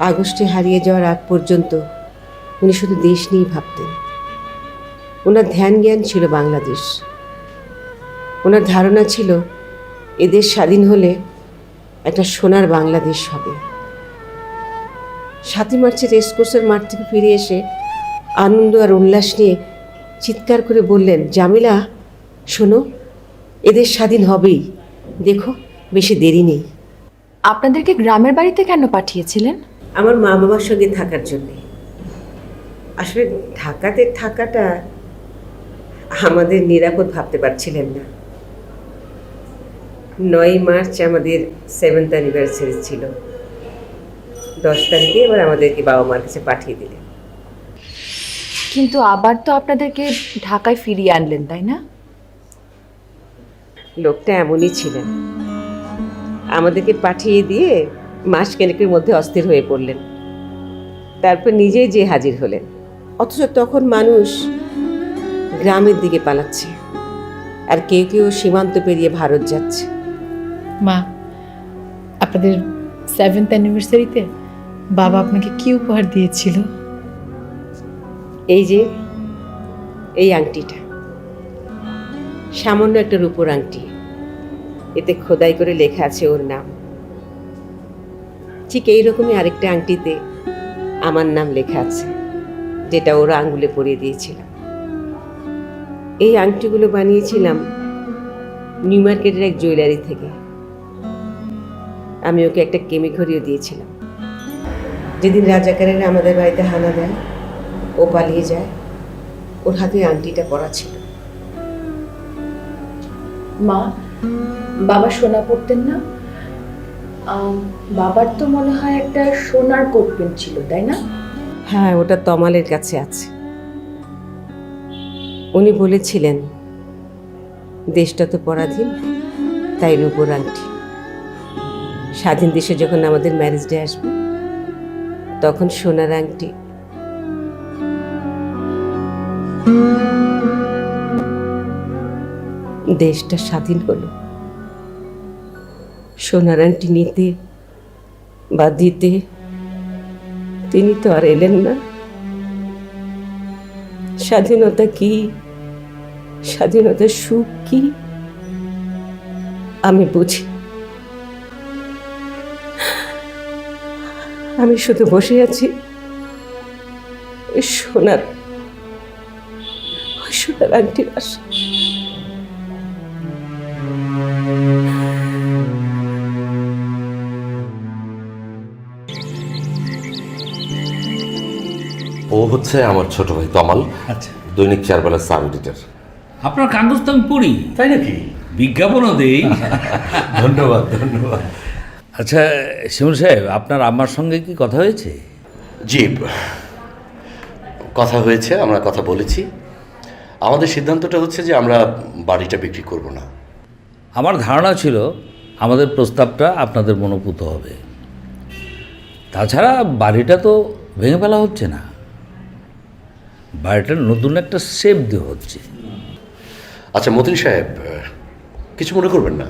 Speaker 6: আগস্টে হারিয়ে যাওয়ার আগ পর্যন্ত উনি শুধু দেশ নিয়েই ভাবতেন। ওনার ধ্যান জ্ঞান ছিল বাংলাদেশ। ওনার ধারণা ছিল এদেশ স্বাধীন হলে একটা সোনার বাংলাদেশ হবে। ৭ই মার্চের রেসকোর্সের মাঠ থেকে ফিরে এসে আনন্দ আর উল্লাস নিয়ে চিৎকার করে বললেন, জামিলা শোনো, এদেশ স্বাধীন হবেই, দেখো বেশি দেরি নেই।
Speaker 7: আপনাদেরকে গ্রামের বাড়িতে কেন পাঠিয়েছিলেন?
Speaker 6: আমার মা বাবার সঙ্গে থাকার জন্যে। আসলে ঢাকাতে থাকাটা আমাদের নিরাপদ ভাবতে পারছিলেন না। ৯ মার্চ আমাদের 7th অ্যানিভার্সারি ছিল। 10 তারিখে এবার আমাদেরকে বাবা মার কাছে পাঠিয়ে দিলেন।
Speaker 7: কিন্তু আবার তো আপনাদেরকে ঢাকায় ফিরিয়ে আনলেন, তাই না?
Speaker 6: লোকটা এমনই ছিলেন, আমাদেরকে পাঠিয়ে দিয়ে মাস কেনেকের মধ্যে অস্থির হয়ে পড়লেন, তারপর নিজেই যে হাজির হলেন। অথচ তখন মানুষ গ্রামের দিকে পালাচ্ছে, আর কেউ কেউ সীমান্ত পেরিয়ে ভারত যাচ্ছে।
Speaker 5: মা, আপনাদের 7th অ্যানিভার্সারিতে বাবা আপনাকে কি উপহার দিয়েছিল?
Speaker 6: এই যে এই আংটিটা, সামান্য একটা রূপোর আংটি, এতে খোদাই করে লেখা আছে ওর নাম। ঠিক এইরকমই আরেকটা আংটিতে আমার নাম লেখা আছে, যেটা ওর আঙ্গুলে পরিয়ে দিয়েছিলাম। এই আংটিগুলো বানিয়েছিলাম নিউ মার্কেটের এক জুয়েলারি থেকে। আমি ওকে একটা কেমিঘড়িও দিয়েছিলাম। যেদিন রাজাকারেরা আমাদের বাড়িতে হানা দেয়, ও পালিয়ে যায়, ওর হাতে আংটিটা পরা ছিল।
Speaker 7: মা, বাবা সোনা পড়তেন না? বাবার তো মনে হয় একটা সোনার কোট পেন ছিল, তাই না?
Speaker 6: হ্যাঁ, ওটা তমালের কাছে আছে। উনি বলেছিলেন দেশটা তো পরাধীন, তাই রূপোর আংটি। স্বাধীন দেশে যখন আমাদের ম্যারেজ ডে আসবে, তখন সোনার আংটি। দেশটা স্বাধীন হলো, সোনার আংটি নিতে বা দিতে তিনি তো আর এলেন না। স্বাধীনতা কি, স্বাধীনতার সুখ কি আমি বুঝি। আমি শুধু বসে আছি সোনার আংটির আশা।
Speaker 2: ও হচ্ছে আমার ছোট ভাই তমাল,
Speaker 3: আচ্ছা,
Speaker 2: দৈনিক 4 বেলা সাব এডিটর।
Speaker 3: আপনার কাগজ তো আমি পড়ি,
Speaker 4: তাই নাকি?
Speaker 3: বিজ্ঞাপনও দেই।
Speaker 4: ধন্যবাদ ধন্যবাদ।
Speaker 3: আচ্ছা শিমুল সাহেব, আপনার আম্মার সঙ্গে কি কথা হয়েছে?
Speaker 4: জি, কথা হয়েছে, আমরা কথা বলেছি। আমাদের সিদ্ধান্তটা হচ্ছে যে আমরা বাড়িটা বিক্রি করব না।
Speaker 3: আমার ধারণা ছিল আমাদের প্রস্তাবটা আপনাদের মনোপুত হবে। তাছাড়া বাড়িটা তো ভেঙে ফেলা হচ্ছে না, বাড়িটার নতুন একটা শেপ দেওয়া হচ্ছে।
Speaker 4: আচ্ছা মতিন সাহেব, কিছু মনে করবেন না,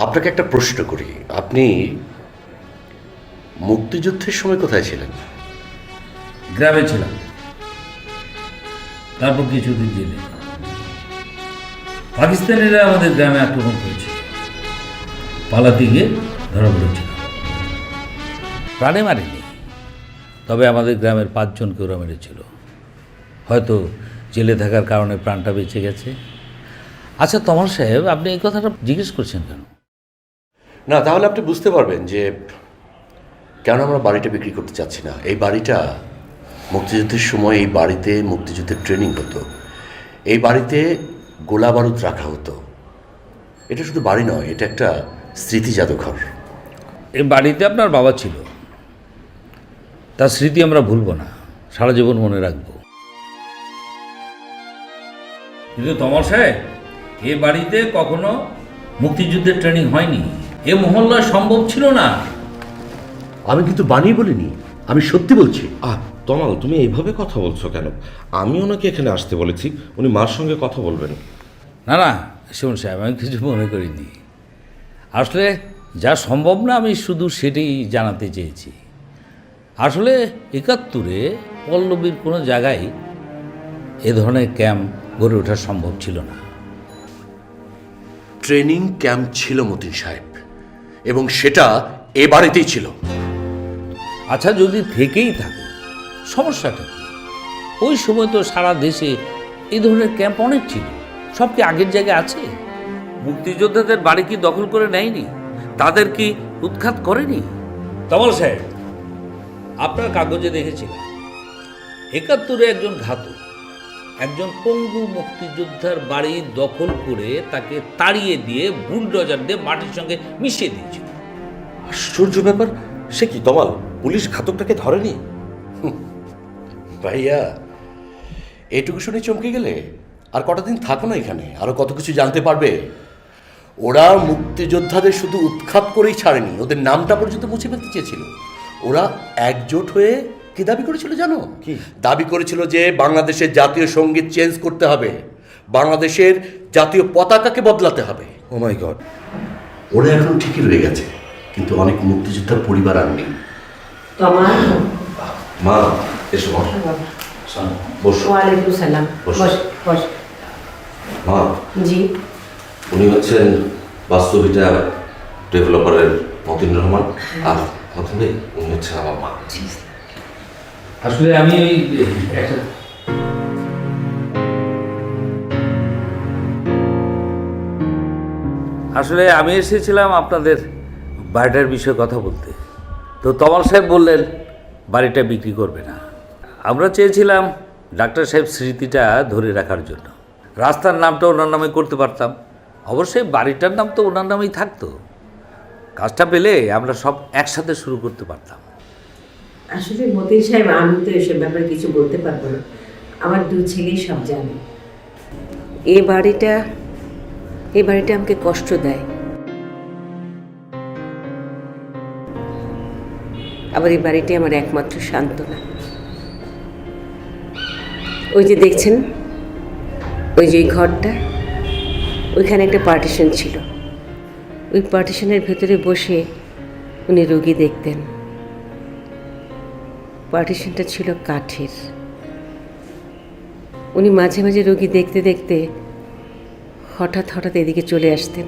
Speaker 4: আপনাকে একটা প্রশ্ন করি। আপনি মুক্তিযুদ্ধের সময় কোথায় ছিলেন?
Speaker 3: গ্রামে ছিলাম, তারপর কিছুদিন জেলে। পাকিস্তানিরা আমাদের গ্রামে আক্রমণ করেছিল, পালাতে গিয়ে ধরা পড়েছিল। প্রাণে মারেনি, তবে আমাদের গ্রামের 5 জনকে ওরা মেরেছিল। হয়তো জেলে থাকার কারণে প্রাণটা বেঁচে গেছে। আচ্ছা তমাল সাহেব, আপনি এই কথাটা জিজ্ঞেস করছেন কেন?
Speaker 4: না, তাহলে আপনি বুঝতে পারবেন যে কেন আমরা বাড়িটা বিক্রি করতে চাচ্ছি না। এই বাড়িটা মুক্তিযুদ্ধের সময় এই বাড়িতে মুক্তিযুদ্ধের ট্রেনিং হতো, এই বাড়িতে গোলা বারুদ রাখা হতো। এটা শুধু বাড়ি নয়, এটা একটা স্মৃতি জাদুঘর।
Speaker 3: এই বাড়িতে আপনার বাবা ছিল, তার স্মৃতি আমরা ভুলবো না, সারা জীবন মনে রাখবো। কিন্তু তমাল সাহেব, এ বাড়িতে কখনো মুক্তিযুদ্ধের ট্রেনিং হয়নি, এ মহল্লায় সম্ভব ছিল না।
Speaker 4: আমি কিন্তু বানিয়ে বলিনি, আমি সত্যি বলছি।
Speaker 2: তমাল, তুমি এইভাবে কথা বলছো কেন? আমি ওনাকে এখানে আসতে বলেছি, উনি মার সঙ্গে কথা বলবেন।
Speaker 3: না না শিমুল সাহেব, আমি কিছু মনে করিনি। আসলে যা সম্ভব না আমি শুধু সেটাই জানাতে চেয়েছি। আসলে ৭১-এ পল্লবীর কোনো জায়গায় এ ধরনের ক্যাম্প গড়ে ওঠা সম্ভব ছিল না।
Speaker 4: ট্রেনিং ক্যাম্প ছিল মতিন সাহেব, এবং সেটা এ বাড়িতেই ছিল।
Speaker 3: আচ্ছা, যদি থেকেই থাকে সমস্যাটা কি? ওই সময় তো সারা দেশে এই ধরনের ক্যাম্প অনেক ছিল। সব কি আগের জায়গায় আছে? মুক্তিযোদ্ধাদের বাড়ি কি দখল করে নেয়নি? তাদের কি উৎখাত করেনি? তমাল সাহেব, আপনার কাগজে দেখেছিলাম ৭১-এ একজন ঘাতক একজন পঙ্গু মুক্তিযোদ্ধার বাড়ি দখল করে তাকে তাড়িয়ে দিয়ে বুলডোজার দিয়ে মাটির সঙ্গে মিশিয়ে দিয়েছিল।
Speaker 4: আশ্চর্য ব্যাপার। সে কি তমাল, পুলিশ ঘাতকটাকে ধরেনি? ভাইয়া, এটুকু শুনে চমকে গেলে? আর কটা দিন থাকো না এখানে, আরো কত কিছু জানতে পারবে। ওরা মুক্তিযোদ্ধাদের শুধু উৎখাত করেই ছাড়েনি, ওদের নামটা পর্যন্ত মুছে ফেলতে চেয়েছিল। ওরা একজোট হয়ে কি দাবি করেছিল জানো? কি দাবি করেছিল? যে বাংলাদেশের জাতীয় সঙ্গীত চেঞ্জ করতে হবে, বাংলাদেশের জাতীয় পতাকাকে বদলাতে হবে।
Speaker 2: ও মাই গড!
Speaker 4: ওরা এখন ঠিকই রয়ে গেছে, কিন্তু অনেক মুক্তিযোদ্ধার পরিবার আর নেই।
Speaker 6: তোমার
Speaker 2: মা, এসো মা। বসো।
Speaker 6: ওয়ালাইকুম সালাম।
Speaker 2: বস।
Speaker 6: বস বস।
Speaker 2: মা,
Speaker 6: জি।
Speaker 2: উনি হচ্ছেন বাস্তবিটা ডেভেলপারের মতিন রহমান, আর মতিন ভাই উনি হচ্ছেন আমার মা।
Speaker 3: আসলে আমি ওই একটা আসলে আমি এসেছিলাম আপনাদের বাড়িটার বিষয়ে কথা বলতে। তো তমাল সাহেব বললেন বাড়িটা বিক্রি করবে না। আমরা চেয়েছিলাম ডাক্তার সাহেব স্মৃতিটা ধরে রাখার জন্য রাস্তার নামটা ওনার নামে করতে পারতাম। অবশ্যই বাড়িটার নাম তো ওনার নামেই থাকতো। কাজটা পেলে আমরা সব একসাথে শুরু করতে পারতাম।
Speaker 6: আসলে মতিন সাহেব, আমি তো এসব ব্যাপারে কিছু বলতে পারবো না। আমার দু ছেলেই সব জানে। এই বাড়িটা আমাকে কষ্ট দেয়, আবার এই বাড়িটাই আমার একমাত্র সান্ত্বনা। ওই যে দেখছেন, ওই যে ঘরটা, ওইখানে একটা পার্টিশন ছিল। ওই পার্টিশনের ভেতরে বসে উনি রোগী দেখতেন। পার্টিশনটা ছিল কাঠের। উনি মাঝে মাঝে রোগী দেখতে দেখতে হঠাৎ হঠাৎ এদিকে চলে আসতেন।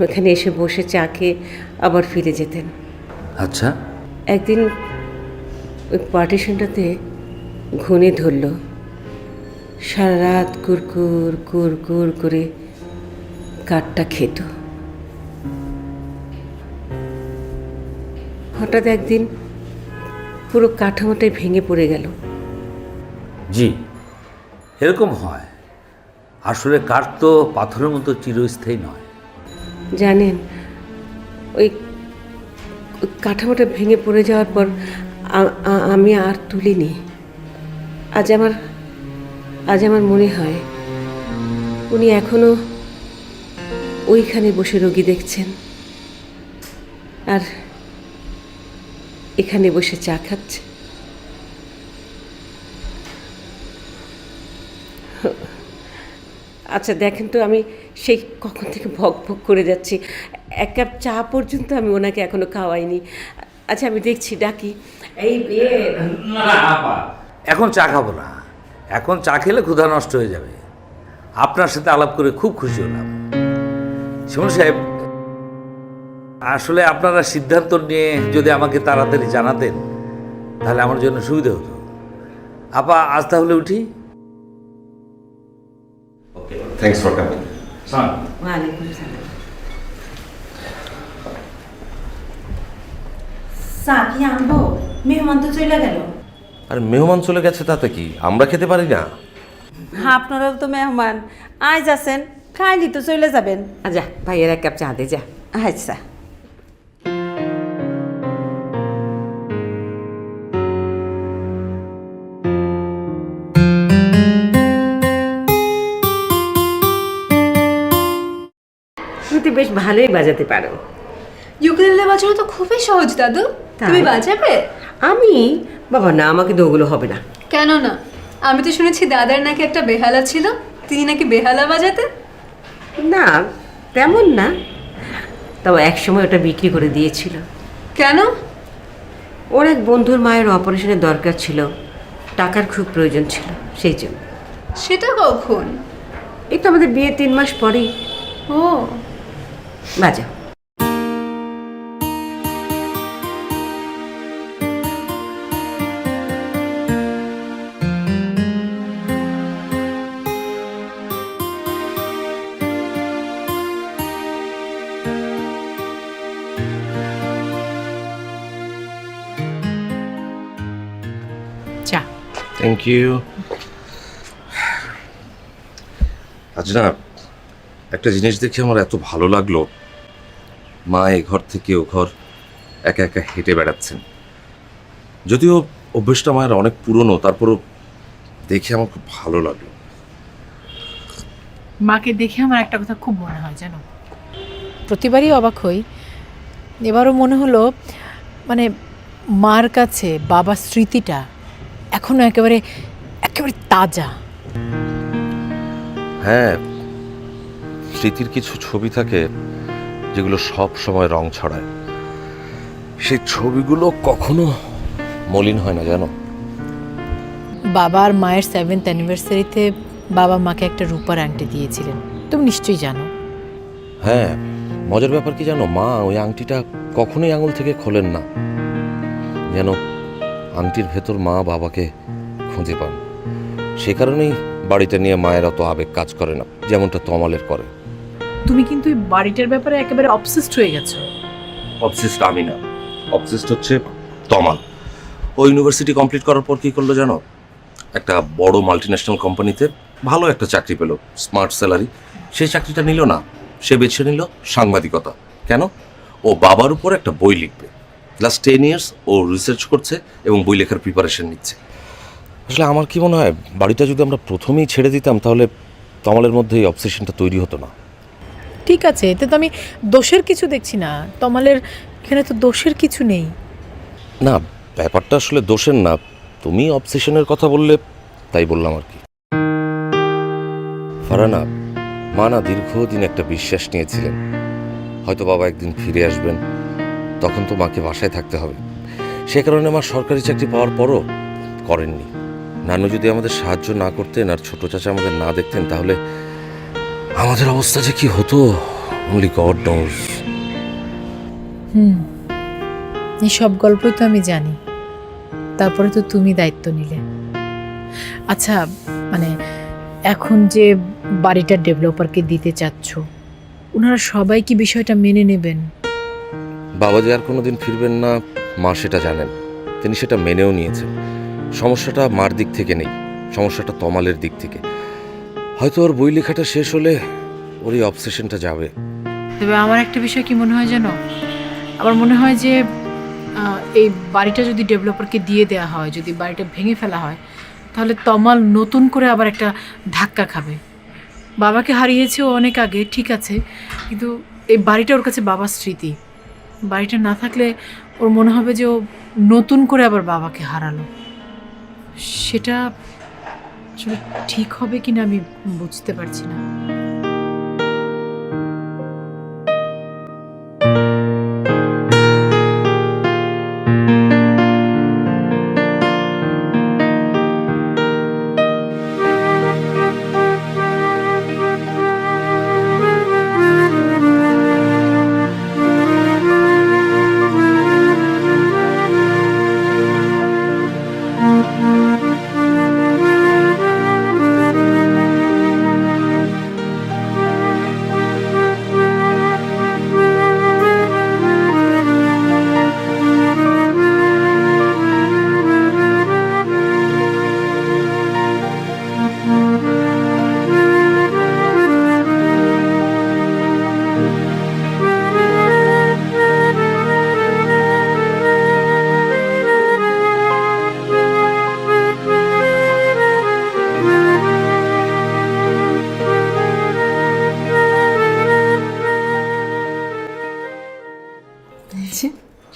Speaker 6: ওখানে এসে বসে চা খেয়ে আবার ফিরে যেতেন।
Speaker 3: আচ্ছা,
Speaker 6: একদিন ওই পার্টিশনটাতে ঘুণে ধরল। সারা রাত কুরকুর কুরকুর করে কাঠটা খেত। হঠাৎ একদিন পুরো কাঠামোটাই ভেঙে পড়ে গেল।
Speaker 3: জি, এরকম হয়। আসলে কাঠ তো পাথরের মতো চিরস্থায়ী নয়।
Speaker 6: জানেন, ওই কাঠামোটা ভেঙে পড়ে যাওয়ার পর আমি আর তুলিনি। আজ আমার মনে হয় উনি এখনো ওইখানে বসে রোগী দেখছেন, আর এখানে বসে চা খাচ্ছে। আচ্ছা দেখেন তো, আমি সেই কখন থেকে ভক ভক করে যাচ্ছি, এক কাপ চা পর্যন্ত আমি ওনাকে এখনো খাওয়াইনি। আচ্ছা আমি দেখছি, ডাকি। এই
Speaker 3: এখন চা খাবো না, এখন চা খেলে ক্ষুধা নষ্ট হয়ে যাবে। আপনার সাথে আলাপ করে খুব খুশি হলাম। শিমুল সাহেব, আসলে আপনারা সিদ্ধান্ত নিয়ে যদি আমাকে তাড়াতাড়ি জানাতেন তাহলে আমার জন্য সুবিধা হতো। আপা, আজ তাহলে উঠি।
Speaker 2: ওকে, থ্যাঙ্কস ফর কামিং।
Speaker 6: ওয়ালাইকুম সালাম।
Speaker 8: চা কি আনবো? মেহমান তো চলে গেল।
Speaker 2: আর মেহমান চলে গেছে তাতে কি, আমরা খেতে পারি না?
Speaker 8: আপনারাও তো মেহমান, আজ আছেন, খাইলি তো চলে যাবেন।
Speaker 6: যা ভাইয়ের এক কাপ চা দে, যা।
Speaker 8: আচ্ছা।
Speaker 6: বেশ ভালোই বাজাতে পারো।
Speaker 10: ইউকেলেলে বাজানো তো খুবই সহজ দাদু, তুমি
Speaker 6: তাই?
Speaker 10: বাজাবে?
Speaker 6: আমি? বাবা না, আমাকে তো ওগুলো হবে না।
Speaker 10: কেন না? আমি তো শুনেছি দাদার নাকি একটা বেহালা ছিল, তিনি নাকি বেহালা বাজাতে।
Speaker 6: না তেমন না, তবে একসময় ওটা বিক্রি করে দিয়েছিল।
Speaker 10: কেন?
Speaker 6: ওর এক বন্ধুর মায়ের অপারেশনের দরকার ছিল, টাকার খুব প্রয়োজন ছিল, সেই জন্য।
Speaker 10: সেটা কখন?
Speaker 6: এই তো আমাদের বিয়ে 3 মাস পরেই।
Speaker 10: ও,
Speaker 6: বাজাও।
Speaker 5: চা।
Speaker 2: Thank you. আজ না একটা জিনিস দেখে আমার এত ভালো লাগলো, মা এ ঘর থেকে ও ঘর একা একা হেঁটে বেড়াচ্ছেন। যদিও অভ্যেসটা মায়ের অনেক পুরনো, তারপরও দেখে আমার খুব ভালো লাগলো।
Speaker 5: মাকে দেখে আমার একটা কথা খুব মনে হয় জানো, প্রতিবারই অবাক হই, এবারও মনে হলো মানে মার কাছে বাবার স্মৃতিটা এখনো একেবারে একেবারে তাজা।
Speaker 2: হ্যাঁ, স্মৃতির কিছু ছবি থাকে যেগুলো সব সময় রং ছড়ায়, সেই ছবিগুলো কখনো মলিন হয় না জানো।
Speaker 5: বাবার মায়ের 7th অ্যানিভার্সারিতে বাবা মাকে একটা রূপার আংটি দিয়েছিলেন, তুমি নিশ্চয়ই জানো।
Speaker 2: হ্যাঁ, মজার ব্যাপার কি জানো, মা ওই আংটিটা কখনোই আঙুল থেকে খোলেন না, যেন আংটির ভেতর মা বাবাকে খুঁজে পান। সে কারণেই বাড়িটা নিয়ে মায়ের অত আবেগ কাজ করে না, যেমনটা তমালের করে।
Speaker 5: তুমি কিন্তু এই বাড়িটার ব্যাপারে একেবারে অবসেসড হয়ে গেছো।
Speaker 2: অবসেসড আমি না, অবসেসড হচ্ছে তমাল। ও ইউনিভার্সিটি কমপ্লিট করার পর কি করলো জানো, একটা বড় মাল্টিন্যাশনাল কোম্পানিতে ভালো একটা চাকরি পেলো, স্মার্ট স্যালারি। সেই চাকরিটা নিল না, সে বেছে নিল সাংবাদিকতা। কেন? ও বাবার উপর একটা বই লিখবে। লাস্ট 10 ইয়ার্স ও রিসার্চ করছে এবং বই লেখার প্রিপারেশন নিচ্ছে। আসলে আমার কি মনে হয়, বাড়িটা যদি আমরা প্রথমেই ছেড়ে দিতাম তাহলে তমালের মধ্যে এই অবসেশনটা তৈরি হতো না।
Speaker 5: ঠিক আছে, এতে তো আমি দোষের কিছু দেখছি না, তমালের এখানে তো দোষের কিছু নেই।
Speaker 2: না, ব্যাপারটা আসলে দোষের না, তুমি অবসেশনের কথা বললে তাই বললাম আর কি। ফারানা, মা না দীর্ঘদিন একটা বিশ্বাস নিয়েছিলেন, হয়তো বাবা একদিন ফিরে আসবেন, তখন তো মাকে বাসায় থাকতে হবে। সে কারণে মা সরকারি চাকরি পাওয়ার পরও করেননি। নানু যদি আমাদের সাহায্য না করতেন আর ছোট চাচা আমাদের না দেখতেন, তাহলে আমাদের অবস্থা যে কি হতো অনলি গড নোজ।
Speaker 5: এই সব গল্পই তো আমি জানি, তারপরে তো তুমি দায়িত্ব নিলে। আচ্ছা, মানে এখন যে বাড়িটা ডেভেলপারকে দিতে চাচ্ছ, ওনারা সবাই কি বিষয়টা মেনে নেবেন?
Speaker 2: বাবা যে আর কোনোদিন ফিরবেন না মা সেটা জানেন, তিনি সেটা মেনেও নিয়েছেন। সমস্যাটা মার দিক থেকে নেই, সমস্যাটা তমালের দিক থেকে। হয়তো ওর বই লেখাটা শেষ হলে ওর এই অবসেশনটা যাবে।
Speaker 5: তবে আমার একটা বিষয় কি মনে হয় জানো, আমার মনে হয় যে এই বাড়িটা যদি ডেভেলপারকে দিয়ে দেওয়া হয়, যদি বাড়িটা ভেঙে ফেলা হয়, তাহলে তমাল নতুন করে আবার একটা ধাক্কা খাবে। বাবাকে হারিয়েছে ও অনেক আগে, ঠিক আছে, কিন্তু এই বাড়িটা ওর কাছে বাবার স্মৃতি। বাড়িটা না থাকলে ওর মনে হবে যে ও নতুন করে আবার বাবাকে হারালো। সেটা আসলে ঠিক হবে কিনা আমি বুঝতে পারছি না।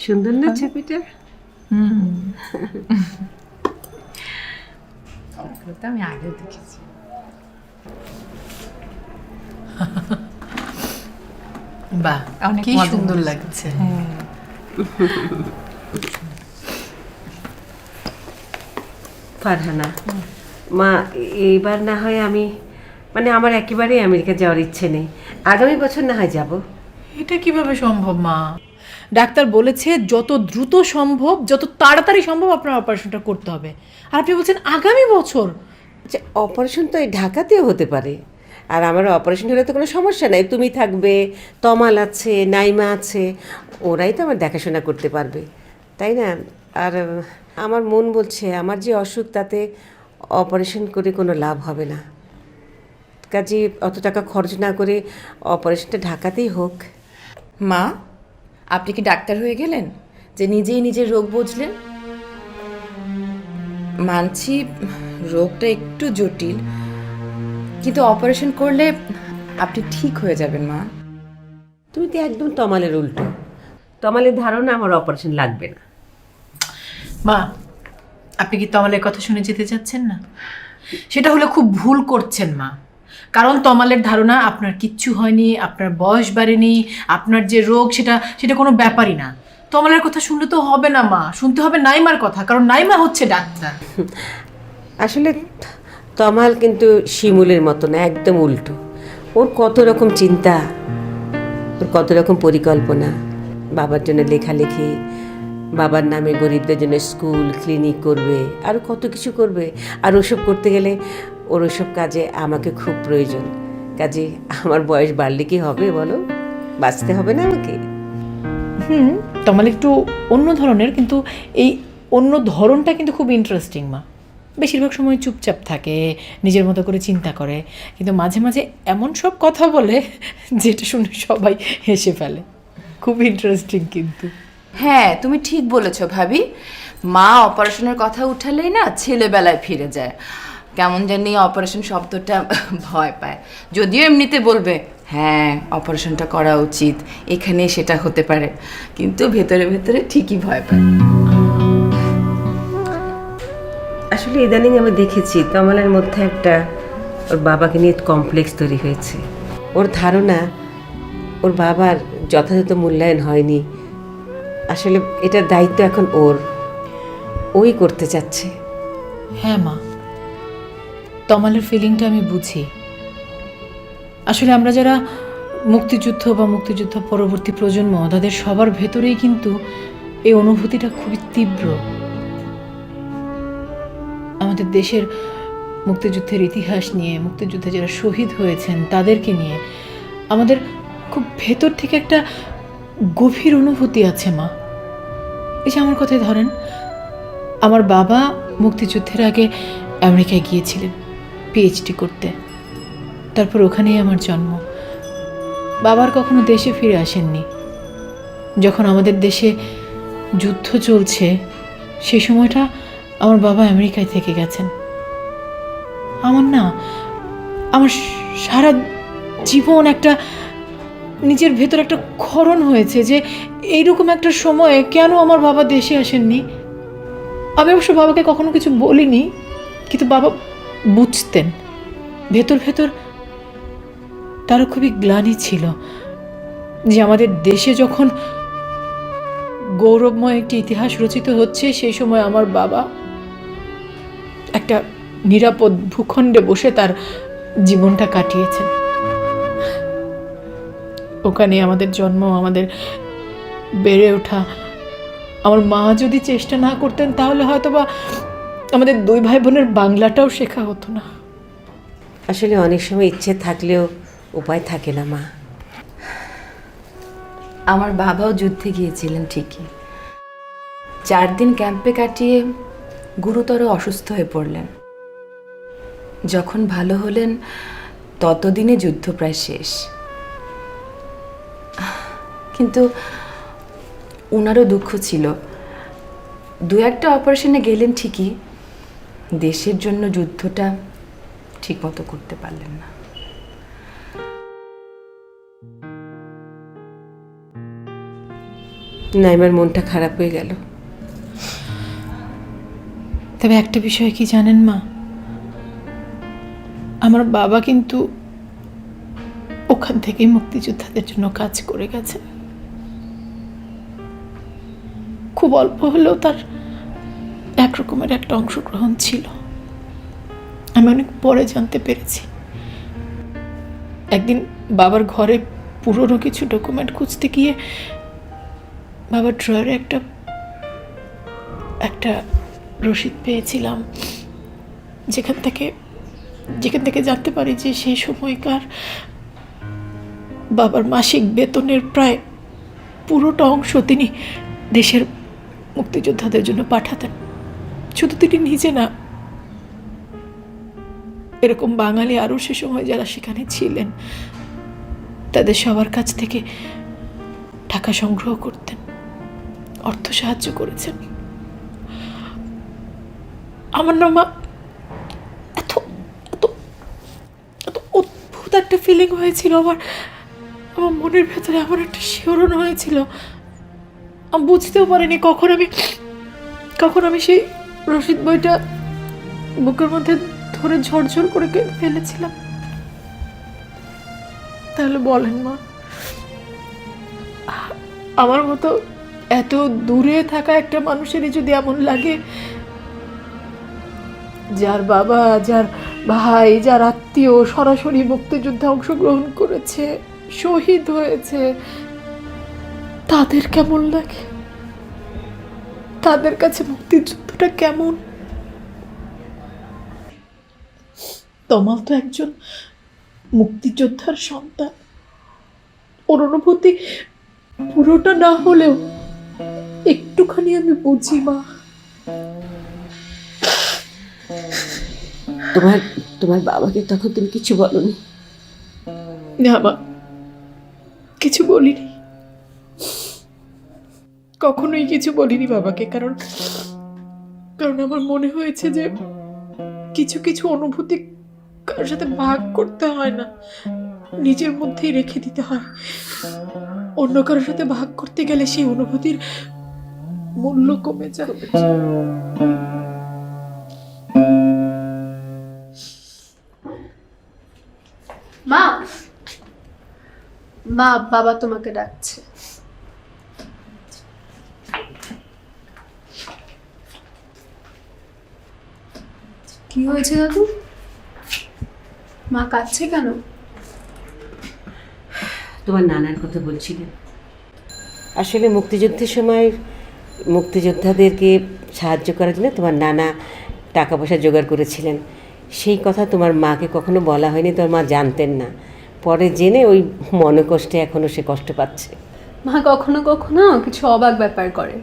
Speaker 6: সুন্দর না ছবিটা?
Speaker 5: আমি আগেও দেখেছি। বাহ,
Speaker 7: অনেক
Speaker 5: কি
Speaker 7: মজা
Speaker 5: সুন্দর
Speaker 7: হয়েছে।
Speaker 5: লাগছে।
Speaker 6: ফারহানা মা, এইবার না হয় আমি মানে আমার একেবারেই আমেরিকা যাওয়ার ইচ্ছে নেই, আগামী বছর না হয় যাব।
Speaker 5: এটা কিভাবে সম্ভব মা? ডাক্তার বলেছে যত দ্রুত সম্ভব, যত তাড়াতাড়ি সম্ভব আপনার অপারেশনটা করতে হবে, আর আপনি বলছেন আগামী বছর।
Speaker 6: যে অপারেশন তো এই ঢাকাতেও হতে পারে, আর আমার অপারেশন হলে তো কোনো সমস্যা নাই, তুমি থাকবে, তমাল আছে, নাইমা আছে, ওরাই তো আমার দেখাশোনা করতে পারবে, তাই না? আর আমার মন বলছে আমার যে অসুখ তাতে অপারেশন করে কোনো লাভ হবে না, কাজে অত টাকা খরচ না করে অপারেশনটা ঢাকাতেই হোক।
Speaker 7: মা, আপনি কি ডাক্তার হয়ে গেলেন যে নিজেই নিজের রোগ বুঝলেন? মানছি রোগটা একটু জটিল, কিন্তু অপারেশন করলে আপনি ঠিক হয়ে যাবেন মা।
Speaker 6: তুমি তো একদম তমালের উল্টো, তমালের ধারণা আমার অপারেশন লাগবে না।
Speaker 5: মা, আপনি কি তমালের কথা শুনে যেতে চাচ্ছেন না? সেটা হলে খুব ভুল করছেন মা, কারণ তমালের ধারণা আপনার কিচ্ছু হয়নি, আপনার বয়স বাড়েনি, আপনার যে রোগ সেটা কোনো ব্যাপারই না। তমালের কথা শুনলে তো হবে না মা, শুনতে হবে নাইমার কথা, কারণ নাইমা হচ্ছে ডাক্তার।
Speaker 6: আসলে তমাল কিন্তু শিমুলের মতো না, একদম উল্টো। ওর কত রকম চিন্তা, ওর কত রকম পরিকল্পনা, বাবার জন্য লেখালেখি, বাবার নামে গরিবদের জন্য স্কুল ক্লিনিক করবে, আরও কত কিছু করবে। আর ওসব করতে গেলে ওর ওসব কাজে আমাকে খুব প্রয়োজন, কাজে আমার বয়স বাড়লে কি হবে বলো, বাঁচতে হবে না আমাকে?
Speaker 5: তমাল একটু অন্য ধরনের, কিন্তু এই অন্য ধরনটা কিন্তু খুব ইন্টারেস্টিং মা। বেশিরভাগ সময় চুপচাপ থাকে, নিজের মতো করে চিন্তা করে, কিন্তু মাঝে মাঝে এমন সব কথা বলে যেটা শুনে সবাই হেসে ফেলে। খুব ইন্টারেস্টিং কিন্তু।
Speaker 7: হ্যাঁ, তুমি ঠিক বলেছো ভাবি। মা অপারেশনের কথা উঠালেই না ছেলেবেলায় ফিরে যায়, কেমন জানি অপারেশন শব্দটা ভয় পায়। যদিও এমনিতে বলবে হ্যাঁ অপারেশনটা করা উচিত, এখানে সেটা হতে পারে, কিন্তু ভেতরে ভেতরে ঠিকই ভয় পায়।
Speaker 6: আসলে ইদানিং আমি দেখেছি তমালের মধ্যে একটা ওর বাবাকে নিয়ে কমপ্লেক্স তৈরি হয়েছে। ওর ধারণা ওর বাবার যথাযথ মূল্যায়ন হয়নি, আসলে এটার দায়িত্ব এখন ওই করতে চাচ্ছে।
Speaker 5: হ্যাঁ মা, তমালের ফিলিংটা আমি বুঝি। আসলে আমরা যারা মুক্তিযুদ্ধ বা মুক্তিযুদ্ধ পরবর্তী প্রজন্ম, তাদের সবার ভেতরেই কিন্তু এই অনুভূতিটা খুবই তীব্র। আমাদের দেশের মুক্তিযুদ্ধের ইতিহাস নিয়ে, মুক্তিযুদ্ধে যারা শহীদ হয়েছেন তাদেরকে নিয়ে আমাদের খুব ভেতর থেকে একটা গভীর অনুভূতি আছে মা। এই যে আমার কথাই ধরেন, আমার বাবা মুক্তিযুদ্ধের আগে আমেরিকায় গিয়েছিলেন পিএইচডি করতে, তারপর ওখানেই আমার জন্ম। বাবার কখনো দেশে ফিরে আসেননি। যখন আমাদের দেশে যুদ্ধ চলছে সেই সময়টা আমার বাবা আমেরিকায় থেকে গেছেন। আমার সারা জীবন একটা নিজের ভেতর একটা ক্ষরণ হয়েছে যে এইরকম একটা সময়ে কেন আমার বাবা দেশে আসেননি। আমি অবশ্য বাবাকে কখনো কিছু বলিনি, কিন্তু বাবা বুঝতেন। ভেতর ভেতর তারও খুবই গ্লানি ছিল যে আমাদের দেশে যখন গৌরবময় একটি ইতিহাস রচিত হচ্ছে, সেই সময় আমার বাবা একটা নিরাপদ ভূখণ্ডে বসে তার জীবনটা কাটিয়েছেন। ওখানে আমাদের জন্ম, আমাদের বেড়ে ওঠা। আমার মা যদি চেষ্টা না করতেন তাহলে হয়তো বা আমাদের দুই ভাই বোনের বাংলাটাও শেখা হতো না।
Speaker 6: আসলে অনেক সময় ইচ্ছে থাকলেও উপায় থাকে না মা।
Speaker 7: আমার বাবাও যুদ্ধে গিয়েছিলেন ঠিকই, 4 দিন ক্যাম্পে কাটিয়ে গুরুতর অসুস্থ হয়ে পড়লেন। যখন ভালো হলেন ততদিনে যুদ্ধ প্রায় শেষ, কিন্তু ওনারও দুঃখ ছিল। 2-1টা অপারেশনে গেলেন ঠিকই, দেশের জন্য যুদ্ধটা ঠিকমতো করতে পারলেন না।
Speaker 6: নাইমার মনটা খারাপ হয়ে গেল।
Speaker 5: তবে একটা বিষয় কি জানেন মা, আমার বাবা কিন্তু ওখান থেকেই মুক্তিযোদ্ধাদের জন্য কাজ করে গেছে। খুব অল্প হলেও তার একরকমের একটা অংশগ্রহণ ছিল। আমি অনেক পরে জানতে পেরেছি। একদিন বাবার ঘরে পুরনো কিছু ডকুমেন্ট খুঁজতে গিয়ে বাবার ড্রয়ারে একটা রসিদ পেয়েছিলাম, যেখান থেকে জানতে পারি যে সেই সময়কার বাবার মাসিক বেতনের প্রায় পুরোটা অংশ তিনি দেশের মুক্তিযোদ্ধাদের জন্য পাঠাতেন। শুধু তিনি নিজে না, এরকম বাঙালি আরও সে সময় যারা সেখানে ছিলেন তাদের সবার কাছ থেকে টাকা সংগ্রহ করতেন, অর্থ সাহায্য করেছেন। আমার না মা এত এত এত অদ্ভুত একটা ফিলিং হয়েছিল, আমার মনের ভেতরে আমার একটা শিহরণ হয়েছিল। আমি বুঝতেও পারিনি কখন আমি সেই রসিদ বইটা বুকের মধ্যে ধরে ঝরঝর করে কেঁদে ফেলেছিলাম। তাহলে বলেন মা, আমার মতো এত দূরে থাকা একটা মানুষেরই যদি এমন লাগে, যার বাবা, যার ভাই, যার আত্মীয় সরাসরি মুক্তিযুদ্ধে অংশগ্রহণ করেছে, শহীদ হয়েছে, তাদের কেমন লাগে, তাদের কাছে মুক্তিযুদ্ধটা কেমন। তমাল তো একজন মুক্তিযোদ্ধার সন্তান। ওর অনুভূতি পুরোটা না হলেও একটুখানি আমি বুঝি মা।
Speaker 6: তোমার বাবাকে তখন তুমি কিছু বলনি?
Speaker 5: না মা, কিছু বলিনি, কখনোই কিছু বলিনি বাবাকে। কারণ আমার মনে হয়েছে যে কিছু কিছু অনুভূতি কারোর সাথে ভাগ করতে হয় না, নিজের মধ্যেই রেখে দিতে হয়। অন্য কারোর সাথে ভাগ করতে গেলে সেই অনুভূতির মূল্য কমে যায়।
Speaker 10: মা, মা, বাবা তোমাকে ডাকছে। কি হয়েছে দাদু? মা কাঁদছে কেন?
Speaker 6: তোমার নানার কথা বলছিলেন। আসলে মুক্তিযুদ্ধের সময় মুক্তিযোদ্ধাদেরকে সাহায্য করার জন্য তোমার নানা টাকা পয়সা জোগাড় করেছিলেন। সেই কথা তোমার মাকে কখনো বলা হয়নি, তোমার মা জানতেন না। পরে জেনে ওই মনকষ্টে এখনও সে কষ্ট পাচ্ছে।
Speaker 10: মা কখনো কখনো কিছু অবাক ব্যাপার করে।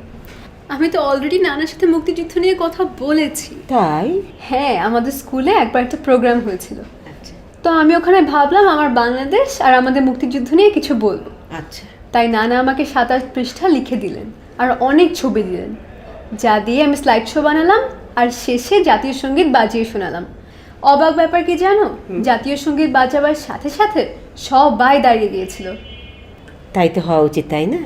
Speaker 10: আমি তো অলরেডি নানার সাথে মুক্তিযুদ্ধ নিয়ে কথা বলেছি।
Speaker 6: তাই?
Speaker 10: হ্যাঁ, আমাদের স্কুলে একবার একটা প্রোগ্রাম হয়েছিল, তো আমি ওখানে ভাবলাম আমার বাংলাদেশ আর আমাদের মুক্তিযুদ্ধ নিয়ে কিছু বলবো।
Speaker 6: আচ্ছা।
Speaker 10: তাই নানা আমাকে 27 পৃষ্ঠা লিখে দিলেন আর অনেক ছবি দিলেন, যা দিয়ে আমি স্লাইড শো বানালাম আর শেষে জাতীয় সঙ্গীত বাজিয়ে শোনালাম। অবাক ব্যাপার কি জানো, জাতীয় সঙ্গীত বাজাবার সাথে সাথে সবাই দাঁড়িয়ে গিয়েছিল।
Speaker 6: তাই তো হওয়া উচিত, তাই না?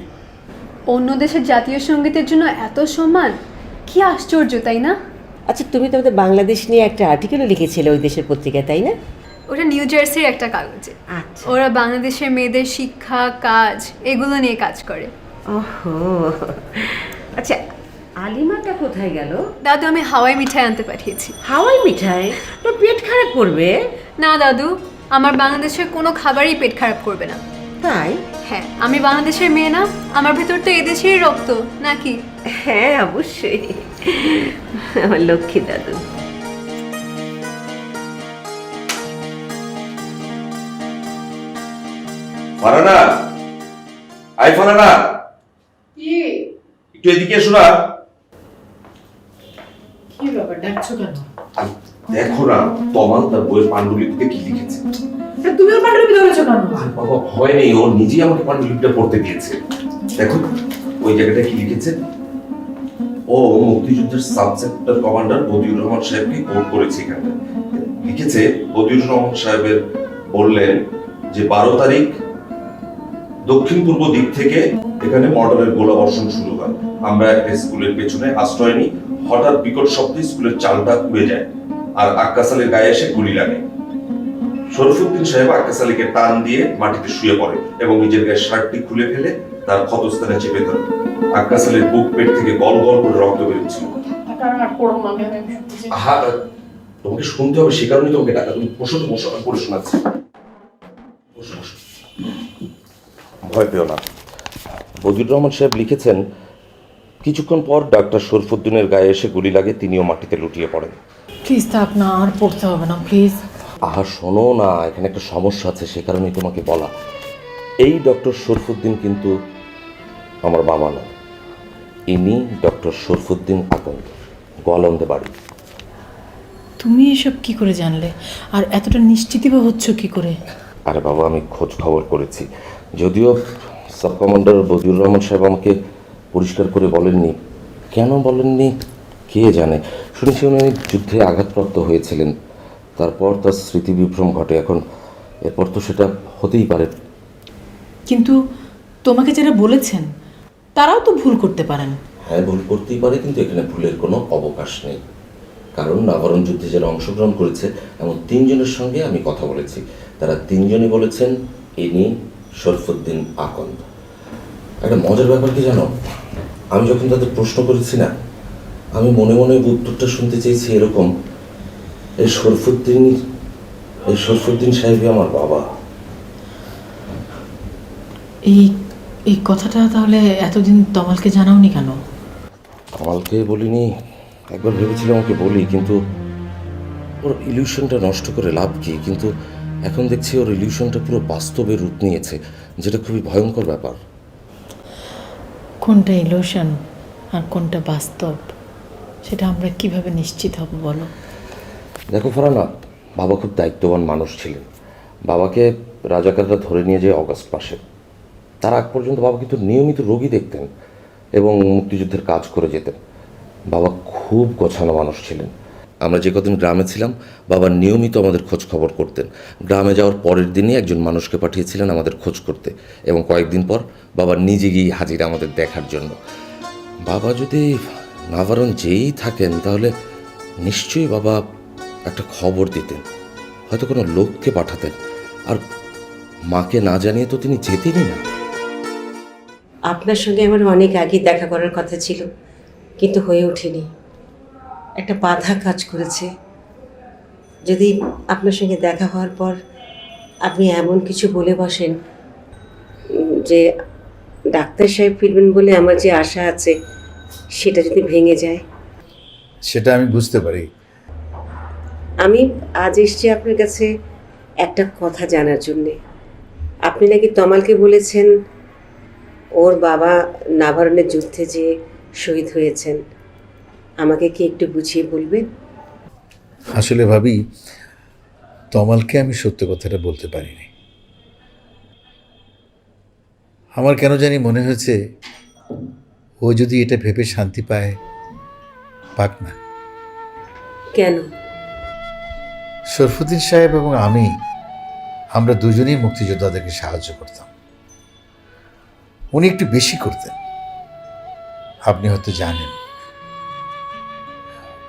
Speaker 10: অন্য দেশের জাতীয় সঙ্গীতের জন্য এত সম্মান, কি আশ্চর্য, তাই না?
Speaker 6: আচ্ছা, তুমি তো আমাদের বাংলাদেশ নিয়ে একটা আর্টিকেলও লিখেছিলে ওই দেশের পত্রিকায়, তাই না?
Speaker 10: ওটা নিউ জার্সির একটা কাগজে।
Speaker 6: আচ্ছা।
Speaker 10: ওরা বাংলাদেশের মেয়েদের শিক্ষা, কাজ এগুলো নিয়ে কাজ করে।
Speaker 6: ওহো, আচ্ছা, আলিমাটা কোথায় গেল?
Speaker 10: দাদু, আমি হাওয়াই মিঠাই আনতে পাঠিয়েছি।
Speaker 6: হাওয়াই মিঠাই? তোর পেট খারাপ করবে।
Speaker 10: না দাদু, আমার বাংলাদেশের কোনো খাবারই পেট খারাপ করবে না।
Speaker 6: তাই?
Speaker 10: হ্যাঁ, আমি বাংলাদেশের মেয়ে না, আমার ভেতর তো এদেশেরই রক্ত নাকি?
Speaker 6: হ্যাঁ, অবশ্যই, আমার লক্ষ্মী দাদু।
Speaker 9: ফারানা, আই ফারানা, একটু এদিকে এসো না।
Speaker 5: কি ব্যাপার, ডাকছো কেন?
Speaker 9: দেখো না, তমাল তার বইয়ের পাণ্ডুলিপিতে কি লিখেছে।
Speaker 5: তুমিও পাণ্ডুলিপি ধরেছো কেন?
Speaker 9: আর বাবা, হয়নি, ও নিজেই আমাকে পাণ্ডুলিপিটা পড়তে দিয়েছে। দেখো ওই জায়গাটা কি লিখেছে। ও মুক্তিযুদ্ধের sub sector commander Badiur Rahman সাহেবকে কোট করেছে। এখানে লিখেছে, বদিউর রহমান সাহেবের বললেন যে 12 তারিখ দক্ষিণ পূর্ব দিক থেকে এখানে মর্টারের গোলাবর্ষণ শুরু হয়। আমরা একটা স্কুলের পেছনে আশ্রয় নিই। হঠাৎ বিকট শব্দে স্কুলের চালটা উড়ে যায় আর আক্কাস আলীর গায়ে এসে গুলি লাগে। শরফুদ্দিন সাহেব আক্কাস আলীকে টান দিয়ে মাটিতে শুয়ে পড়ে এবং নিজের গায়ে শার্টটি খুলে ফেলে তার ক্ষতস্থানে চেপে ধরে। আক্কাস আলীর বুক পেট থেকে গল গল করে রক্ত বেরোচ্ছিল। আহা, তোমাকে শুনতে হবে, সে কারণেই তোমাকে ডাকা। তুমি বসো তো, বসো, আমি পড়ে শোনাচ্ছি। বসো, বসো। ভয় পেও না। বদিউর রহমান সাহেব লিখেছেন, কিছুক্ষণ পর ডাক্তার শরফুদ্দিনের গায়ে এসে গুলি লাগে, তিনিও মাটিতে লুটিয়ে পড়েন।
Speaker 5: প্লিজ থাক না, আর পড়তে হবে না প্লিজ।
Speaker 9: আহা শোনো না, এখানে একটা সমস্যা আছে, সে কারণেই তোমাকে বলা। এই ডক্টর শরফুদ্দিন কিন্তু আমার বাবা নয়, ইনি ডক্টর শরফুদ্দিন আকন্দ, গোয়ালন্দে বাড়ি।
Speaker 5: তুমি এসব কি করে জানলে, আর এতটা নিশ্চিতই বা হচ্ছ কি করে?
Speaker 9: আরে বাবা, আমি খোঁজ খবর করেছি, যদিও সাব কমান্ডার বদিউর রহমান সাহেব আমাকে পরিষ্কার করে বলেননি। কেন বলেননি কে জানে। শুনেছি উনি যুদ্ধে আঘাতপ্রাপ্ত হয়েছিলেন, তারপর তার স্মৃতি বিভ্রম ঘটে। এখন এরপর তো সেটা হতেই পারে।
Speaker 5: কিন্তু তোমাকে যারা বলেছেন তারাও তো ভুল করতে পারেন।
Speaker 9: হ্যাঁ, ভুল করতেই পারে, কিন্তু এখানে ভুলের কোনো অবকাশ নেই। কারণ নাভারণ যুদ্ধে যারা অংশগ্রহণ করেছে এমন 3 জনের সঙ্গে আমি কথা বলেছি, তারা 3 জনই বলেছেন ইনি শরফুদ্দিন আকন্দ। একটা মজার ব্যাপার কি জানো, আমি যখন তাদের প্রশ্ন করেছি না, আমি মনে মনে উত্তরটা শুনতে চেয়েছি এরকম, এই শরফুদ্দিন সাহেবই আমার বাবা।
Speaker 5: এই কথাটা তাহলে এতদিন তমালকে জানাওনি কেন?
Speaker 9: তমালকে বলিনি, একবার ভেবেছিলাম ওকে বলি, কিন্তু ওর ইলিউশনটা নষ্ট করে লাভ কি। কিন্তু এখন দেখছি ওর ইলিউশনটা পুরো বাস্তবে রূপ নিয়েছে, যেটা খুবই ভয়ঙ্কর ব্যাপার।
Speaker 5: কোনটা ইলুশন আর কোনটা বাস্তব সেটা আমরা কিভাবে নিশ্চিত হব বলো?
Speaker 9: দেখো ফারানা, বাবা খুব দায়িত্ববান মানুষ ছিলেন। বাবাকে রাজাকাররা ধরে নিয়ে যায় অগাস্ট মাসে। তার আগ পর্যন্ত বাবা কিন্তু নিয়মিত রোগী দেখতেন এবং মুক্তিযুদ্ধের কাজ করে যেতেন। বাবা খুব গোছানো মানুষ ছিলেন। আমরা যে কদিন গ্রামে ছিলাম, বাবা নিয়মিত আমাদের খোঁজ খবর করতেন। গ্রামে যাওয়ার পরের দিনই একজন মানুষকে পাঠিয়েছিলেন আমাদের খোঁজ করতে, এবং কয়েকদিন পর বাবা নিজে গিয়ে হাজির আমাদের দেখার জন্য। বাবা যদি নাভারণ যেই থাকেন, তাহলে নিশ্চয়ই বাবা একটা খবর দিতেন, হয়তো কোনো লোককে পাঠাতেন। আর মাকে না জানিয়ে তো তিনি যেতেনই না।
Speaker 6: আপনার সঙ্গে আমার অনেক আগে দেখা করার কথা ছিল, কিন্তু হয়ে ওঠেনি। একটা বাধা কাজ করেছে। যদি আপনার সঙ্গে দেখা হওয়ার পর আপনি এমন কিছু বলে বসেন যে ডাক্তার সাহেব ফিরবেন বলে আমার যে আশা আছে, সেটা যদি ভেঙে যায়।
Speaker 3: সেটা আমি বুঝতে পারি।
Speaker 6: আমি আজ এসেছি আপনার কাছে একটা কথা জানার জন্যে। আপনি নাকি তমালকে বলেছেন ওর বাবা নাভারণের যুদ্ধে যে শহীদ হয়েছেন। আমাকে কি একটু বুঝিয়ে বলবেন?
Speaker 3: আসলে ভাবি, তমালকে আমি সত্য কথাটা বলতে পারিনি। আমার কেন জানি মনে হয়েছে ও যদি এটা ভেবে শান্তি পায়, পাক না।
Speaker 6: কেন?
Speaker 3: শরফুদ্দিন সাহেব এবং আমরা দুজনেই মুক্তিযোদ্ধাদেরকে সাহায্য করতাম। উনি একটু বেশি করতেন, আপনি হয়তো জানেন।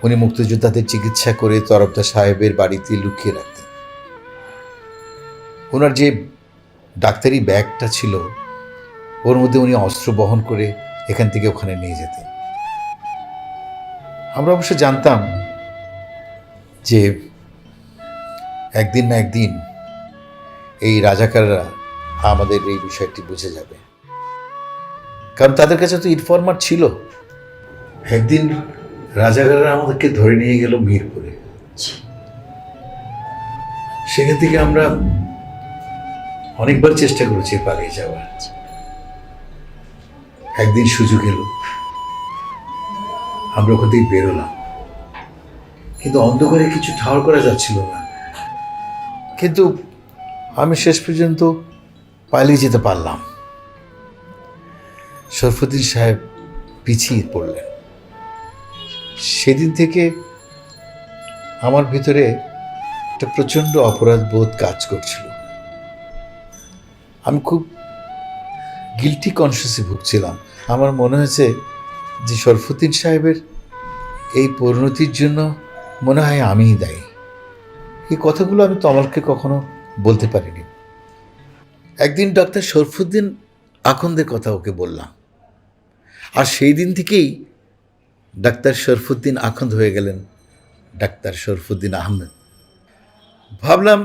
Speaker 3: উনি মুক্তিযোদ্ধাদের চিকিৎসা করে তরফদার সাহেবের বাড়িতে লুকিয়ে রাখতেন। ওনার যে ডাক্তারি ব্যাগটা ছিল, ওর মধ্যে উনি অস্ত্র বহন করে এখান থেকে ওখানে নিয়ে যেতেন। আমরা অবশ্য জানতাম যে একদিন না একদিন এই রাজাকাররা আমাদের এই বিষয়টি বুঝে যাবে, কারণ তাদের কাছে তো ইনফরমার ছিল। একদিন রাজাকাররা আমাদেরকে ধরে নিয়ে গেল মিরপুরে। সেখান থেকে আমরা অনেকবার চেষ্টা করেছি পালিয়ে যাওয়ার। একদিন সুযোগ এলো, আমরা ওখান থেকে বেরোলাম, কিন্তু অন্ধকারে কিছু ঠাওর করা যাচ্ছিল না। কিন্তু আমি শেষ পর্যন্ত পালিয়ে যেতে পারলাম। শরফুদ্দিন সাহেব পিছিয়ে পড়লেন। সেদিন থেকে আমার ভিতরে একটা প্রচণ্ড অপরাধ বোধ কাজ করছিল। আমি খুব
Speaker 11: গিলটি কনসিয়াসে ভুগছিলাম। আমার মনে হয়েছে যে শরফুদ্দিন সাহেবের এই পরিণতির জন্য মনে হয় আমিই দায়ী। এই কথাগুলো আমি তমালকে কখনো বলতে পারিনি। একদিন ডাক্তার শরফুদ্দিন আখন্দের কথা ওকে বললাম, আর সেই দিন থেকেই ডাক্তার শরফুদ্দিন আখন্দ হয়ে গেলেন ডাক্তার শরফুদ্দিন আহমেদ। ভাবলাম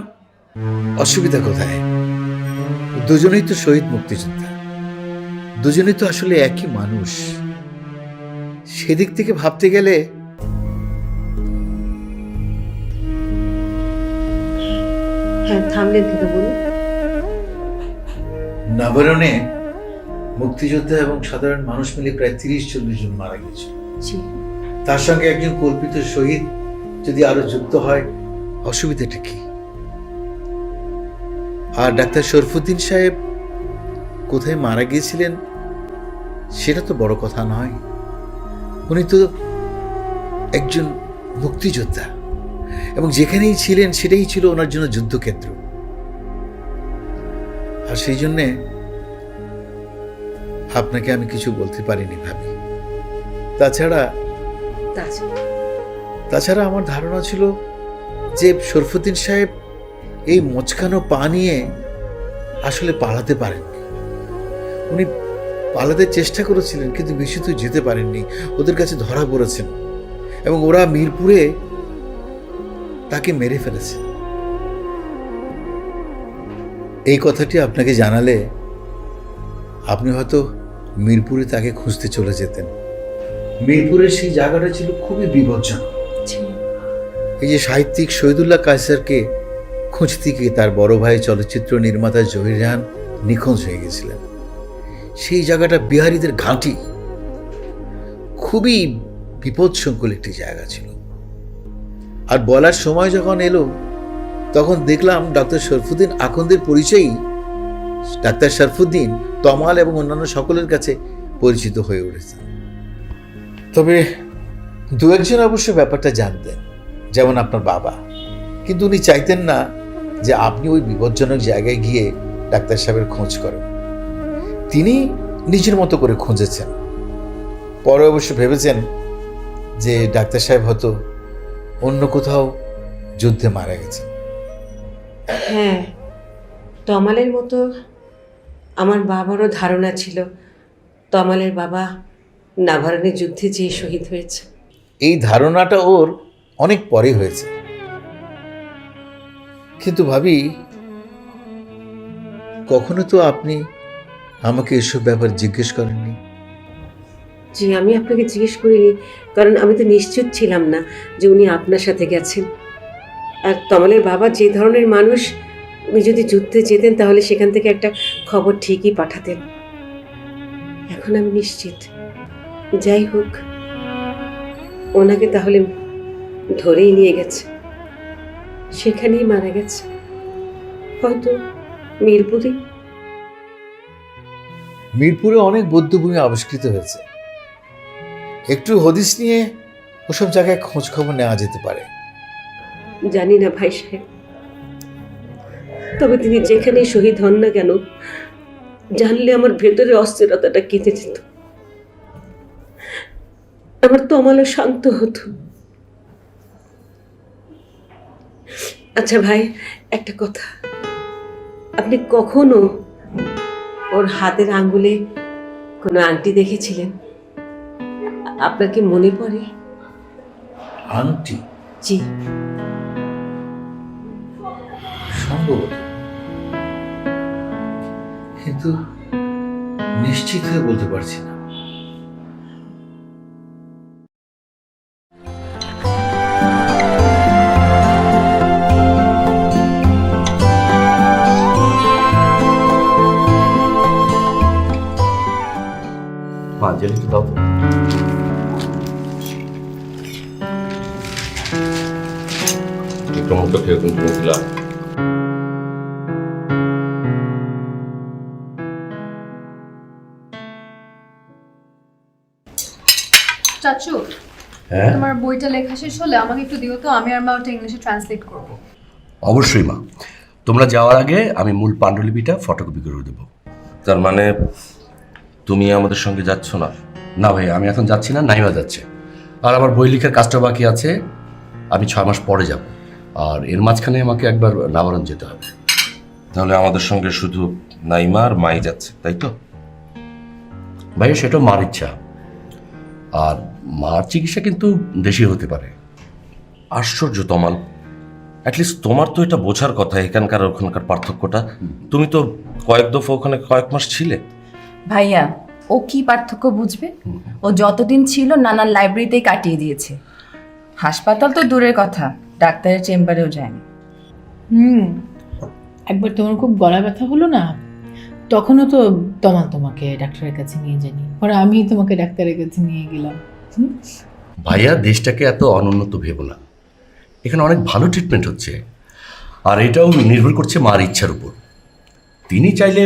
Speaker 11: অসুবিধা কোথায়? দুজনেই তো শহীদ মুক্তিযোদ্ধা, দুজনেই তো আসলে একই মানুষ। সেদিক থেকে ভাবতে গেলে
Speaker 6: হ্যাঁ, থামলেন কেন বলুন?
Speaker 11: নবরণে মুক্তিযোদ্ধা এবং সাধারণ মানুষ মিলে প্রায় 30-40 জন মারা গেছে।
Speaker 6: জি,
Speaker 11: তার সঙ্গে একজন কল্পিত শহীদ যদি আরো যুক্ত হয়, অসুবিধাটা কি? আর ডাক্তার শরফুদ্দিন সাহেব কোথায় মারা গিয়েছিলেন সেটা তো বড় কথা নয়। উনি তো একজন মুক্তিযোদ্ধা, এবং যেখানেই ছিলেন সেটাই ছিল ওনার জন্য যুদ্ধক্ষেত্র। আর সেই জন্যে আপনাকে আমি কিছু বলতে পারিনি ভাবি। তাছাড়া আমার ধারণা ছিল যে শরফুদ্দিন সাহেব এই মচকানো পা নিয়ে আসলে পালাতে পারেননি। উনি পালাতে চেষ্টা করেছিলেন, কিন্তু বেশি তো যেতে পারেননি। ওদের কাছে ধরা পড়েছেন এবং ওরা মিরপুরে তাকে মেরে ফেলেছে। এই কথাটি আপনাকে জানালে আপনি হয়তো মিরপুরে তাকে খুঁজতে চলে যেতেন। মিরপুরের সেই জায়গাটা ছিল খুবই বিপজ্জনক। এই যে সাহিত্যিক শহীদুল্লাহ কায়সারকে খুঁজতে গিয়ে তার বড় ভাই চলচ্চিত্র নির্মাতা জহির রায়হান নিখোঁজ হয়ে গেছিলেন। সেই জায়গাটা বিহারীদের ঘাঁটি, খুবই বিপদসংকুল একটি জায়গা ছিল। আর বলার সময় যখন এলো তখন দেখলাম ডাক্তার শরফুদ্দিন আখন্দের পরিচয়ই ডাক্তার শরফুদ্দিন, তমাল এবং অন্যান্য সকলের কাছে পরিচিত হয়ে উঠেছে। তবে দু একজন অবশ্য ব্যাপারটা জানতেন, যেমন আপনার বাবা, কিন্তু উনি চাইতেন না যে আপনি ওই বিপজ্জনক জায়গায় গিয়ে ডাক্তার সাহেবের খোঁজ করেন। তিনি নিজের মতো করে খুঁজেছেন। পরে অবশ্য ভেবেছেন যে ডাক্তার সাহেব হয়তো অন্য কোথাও যুদ্ধে মারা গেছেন।
Speaker 6: হ্যাঁ, তমালের মতো আমার বাবারও ধারণা ছিল তমালের বাবা নাভারণের যুদ্ধে যে শহীদ হয়েছে।
Speaker 11: এই ধারণাটা ওর অনেক পরে হয়েছে, কিন্তু ভাবি কখনো তো আপনি আমাকে এসব ব্যাপার জিজ্ঞেস করেননি।
Speaker 6: জি, আমি আপনাকে জিজ্ঞেস করিনি, কারণ আমি তো নিশ্চিত ছিলাম না যে উনি আপনার সাথে গেছেন। আর তমালের বাবা যে ধরনের মানুষ, উনি যদি যুদ্ধে যেতেন তাহলে সেখান থেকে একটা খবর ঠিকই পাঠাতেন। এখন আমি নিশ্চিত। যাই হোক, ওনাকে তাহলে ধরেই নিয়ে গেছে, সেখানেই মারা গেছে, হয়তো মিরপুরে।
Speaker 11: মিরপুরে অনেক বৌদ্ধভূমি আবিষ্কৃত হয়েছে, একটু হদিস নিয়ে ওসব জায়গায় খোঁজ খবর নেওয়া যেতে পারে।
Speaker 6: জানি না ভাই সাহেব, তবে তিনি যেখানেই শহীদ হন না কেন, জানলে আমার ভেতরে অস্থিরতাটা কেটে যেত। আমার তো আমালে শান্ত হতো। আচ্ছা ভাই, একটা কথা, আপনি কখনো ওর হাতের আঙ্গুলে কোনো আংটি দেখেছিলেন? আপনার কি মনে পড়ে?
Speaker 11: আংটি?
Speaker 6: জি,
Speaker 11: সম্ভবত, কিন্তু নিশ্চিত হয়ে বলতে পারছি না।
Speaker 4: মা, জেলিটা দাও তো।
Speaker 2: একটু মুখটা খেয়ে কিন্তু মিথিলা।
Speaker 10: চাচু,
Speaker 4: হ্যাঁ,
Speaker 10: তোমার বইটা লেখা শেষ হলে আমাকে একটু দিও তো, আমি আর মা ওটা ইংলিশে ট্রান্সলেট করব।
Speaker 4: অবশ্যই মা। তোমরা যাওয়ার আগে আমি মূল পাণ্ডুলিপিটা ফটোকপি করে দেবো।
Speaker 2: তার মানে তুমি আমাদের সঙ্গে যাচ্ছ না?
Speaker 4: না ভাই, আমি এখন যাচ্ছি না, নাইমা যাচ্ছে। আর আমার বই লেখার কাজটা বাকি আছে, আমি 6 মাস পরে যাব। আর এর মাঝখানে আমাকে একবার নাবারণ যেতে হবে।
Speaker 2: তাহলে আমাদের সঙ্গে শুধু নাইমা আর মাই যাচ্ছে, তাই তো?
Speaker 4: ভাই সেটা মার ইচ্ছা, আর মার চিকিৎসা কিন্তু দেশি হতে পারে।
Speaker 2: আশ্চর্য তমাল, অ্যাটলিস্ট তোমার তো এটা বোঝার কথা এখানকার ওখানকার পার্থক্যটা। তুমি তো কয়েক দফা ওখানে কয়েক মাস ছিলে।
Speaker 7: ভাইয়া, ও কি পার্থক্য বুঝবে? ও যতদিন ছিল নানান লাইব্রেরিতেই কাটিয়ে দিয়েছে। হাসপাতাল তো দূরের কথা, ডাক্তারের চেম্বারেও যায়নি।
Speaker 5: একবার তোমার খুব গলা ব্যথা হলো না, তখনও তো তোমাকে ডাক্তারের কাছে নিয়ে যায়নি, পরে আমি তোমাকে ডাক্তারের কাছে নিয়ে গেলাম।
Speaker 4: ভাইয়া, দেশটাকে এত অনুন্নত ভেবো না, এখানে অনেক ভালো ট্রিটমেন্ট হচ্ছে। আর এটাও নির্ভর করছে মার ইচ্ছার উপর। তিনি চাইলে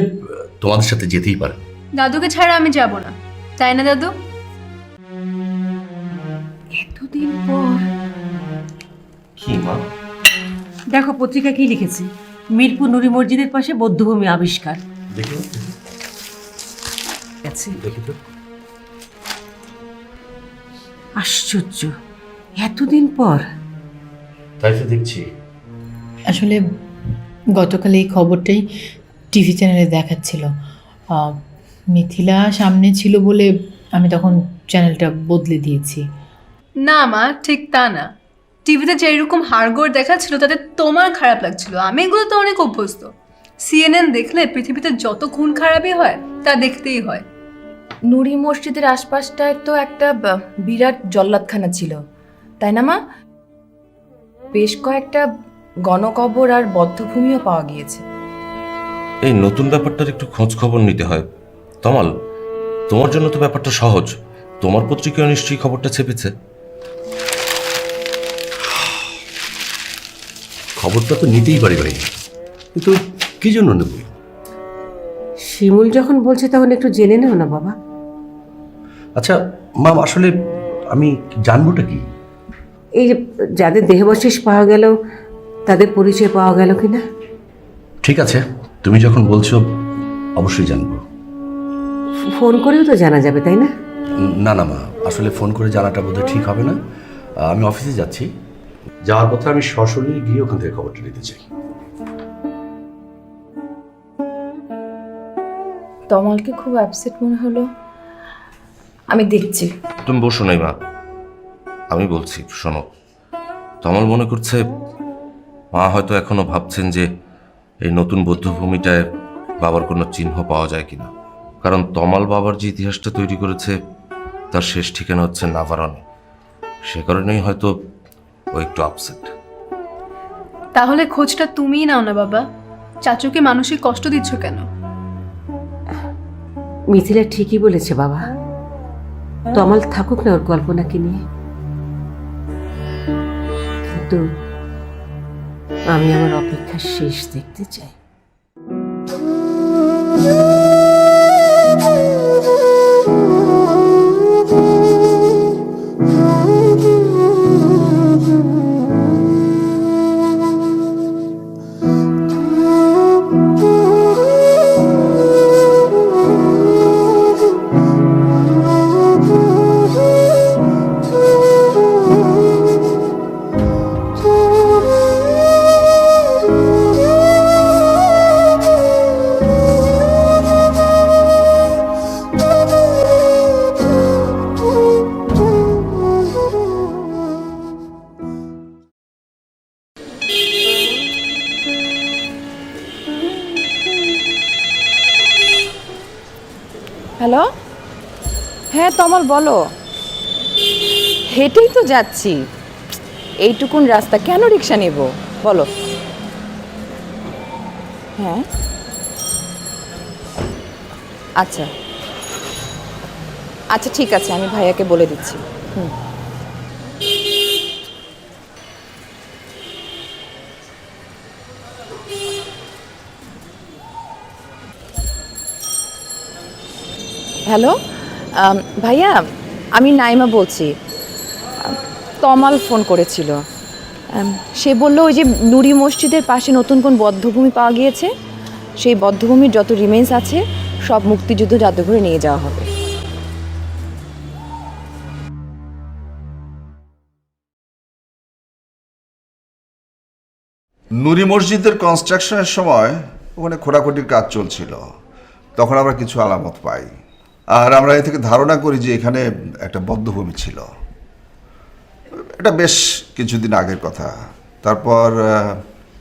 Speaker 4: তোমাদের সাথে যেতেই পারেন।
Speaker 10: দাদুকে ছাড়া আমি যাব না, তাই না দাদু?
Speaker 6: এতদিন পর
Speaker 2: কি মা?
Speaker 6: দেখো পত্রিকা কি লিখেছে, মিরপুর নুরি মসজিদের পাশে বৌদ্ধভূমি আবিষ্কার। আশ্চর্য, এতদিন পর।
Speaker 4: তাই তো দেখছি।
Speaker 5: আসলে গতকাল এই খবরটাই টিভি চ্যানেলে দেখাচ্ছিল। মিথিলা সামনে ছিল বলে আমি তখন চ্যানেলটা বদলে দিয়েছি।
Speaker 10: না মা, ঠিক তা না। টিভিতে যেরকম হাড়গোড় দেখাচ্ছিল তাতে তোমার খারাপ লাগছিল, আমি এগুলো তো অনেক অভ্যস্ত। CNN দেখলে পৃথিবীতে যত খুন খারাপই হয় তা দেখতেই হয়।
Speaker 7: নুরি মসজিদের আশপাশটায় তো একটা বিরাট জল্লাদখানা ছিল, তাই না মা? বেশ কয়েকটা গণকবর আর বদ্ধভূমিও পাওয়া গিয়েছে।
Speaker 2: এই নতুন ব্যাপারটার একটু খোঁজ খবর নিতে হয়। তমাল, তোমার জন্য তো ব্যাপারটা সহজ, তোমার পত্রিকায় নিশ্চয়ই খবরটা ছেপেছে।
Speaker 4: খবরটা তো নিতেই পারি ভাই, কিন্তু কি জন্য নেব?
Speaker 6: শিমুল যখন বলছে তখন একটু জেনে নেও না বাবা।
Speaker 4: আচ্ছা মা, আসলে আমি জানবোটা কি?
Speaker 6: এই যে যাদের দেহাবশেষ পাওয়া গেল তাদের পরিচয় পাওয়া গেল কিনা?
Speaker 4: ঠিক আছে, তুমি যখন বলছো অবশ্যই জানবো।
Speaker 6: ফোন করেও তো জানা যাবে, তাই না?
Speaker 4: না না মা, আসলে ফোন করে জানাটা বোধহয় ঠিক হবে না। আমি অফিসে যাচ্ছি, যাওয়ার পথে আমি সরাসরি গিয়ে ওখান থেকে খবরটা নিতে চাই।
Speaker 7: তমালকে খুব আপসেট মনে হলো, আমি দেখছি।
Speaker 2: তুমি বসো নাই মা, আমি বলছি শোনো। তমাল মনে করছে মা হয়তো এখনো ভাবছেন যে এই নতুন বৌদ্ধভূমিটায় বাবার কোনো চিহ্ন পাওয়া যায় কিনা। কারণ তমাল বাবার যে ইতিহাসটা তৈরি করেছে তার শেষ ঠিকানা হচ্ছে নাভারণে। সে কারণেই হয়তো ও একটু আপসেট।
Speaker 10: তাহলে খোঁজটা তুমিই নাও না বাবা, চাচুকে মানসিক কষ্ট দিচ্ছ কেন?
Speaker 6: মিথিলা ঠিকই বলেছে বাবা, তমাল থাকুক না ওর কল্পনাকে নিয়ে, কিন্তু আমি আমার অপেক্ষার শেষ দেখতে চাই।
Speaker 7: হ্যালো, হ্যাঁ তমাল বলো। হেঁটেই তো যাচ্ছি, এইটুকুন রাস্তা, কেন রিক্সা নেব বলো? হ্যাঁ আচ্ছা আচ্ছা, ঠিক আছে, আমি ভাইয়াকে বলে দিচ্ছি। হ্যালো ভাইয়া, আমি নাইমা বলছি। তমাল ফোন করেছিল, সে বলল ওই যে নুরি মসজিদের পাশে নতুন কোন বদ্ধভূমি পাওয়া গিয়েছে, সেই বদ্ধভূমির যত রিমেন্স আছে সব মুক্তিযুদ্ধ জাদুঘরে নিয়ে যাওয়া হবে।
Speaker 12: নুরি মসজিদের কনস্ট্রাকশনের সময় ওখানে খোঁড়াখুঁটির কাজ চলছিল, তখন আমরা কিছু আলামত পাই, আর আমরা এ থেকে ধারণা করি যে এখানে একটা বধ্যভূমি ছিল। এটা বেশ কিছুদিন আগের কথা। তারপর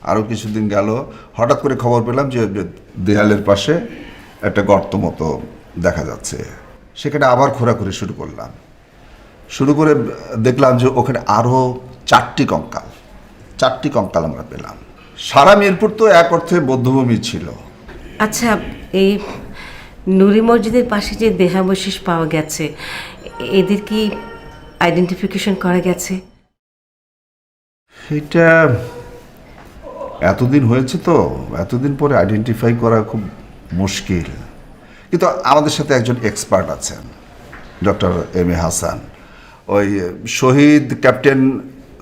Speaker 12: আরও কিছুদিন গেল, হঠাৎ করে খবর পেলাম যে দেয়ালের পাশে একটা গর্ত মতো দেখা যাচ্ছে। সেখানে আবার খোঁড়াখুঁড়ি শুরু করে দেখলাম যে ওখানে আরও 4টি কঙ্কাল আমরা পেলাম। সারা মিরপুর তো এক অর্থে বধ্যভূমি ছিল।
Speaker 6: আচ্ছা, এই নুরি মসজিদের পাশে যে দেহাবশেষ পাওয়া গেছে, এদের কি আইডেন্টিফিকেশন করা গেছে?
Speaker 12: এটা এতদিন হয়েছে তো, এতদিন পরে আইডেন্টিফাই করা খুব মুশকিল। কিন্তু আমাদের সাথে একজন এক্সপার্ট আছেন, ডক্টর এম এ হাসান, ওই শহীদ ক্যাপ্টেন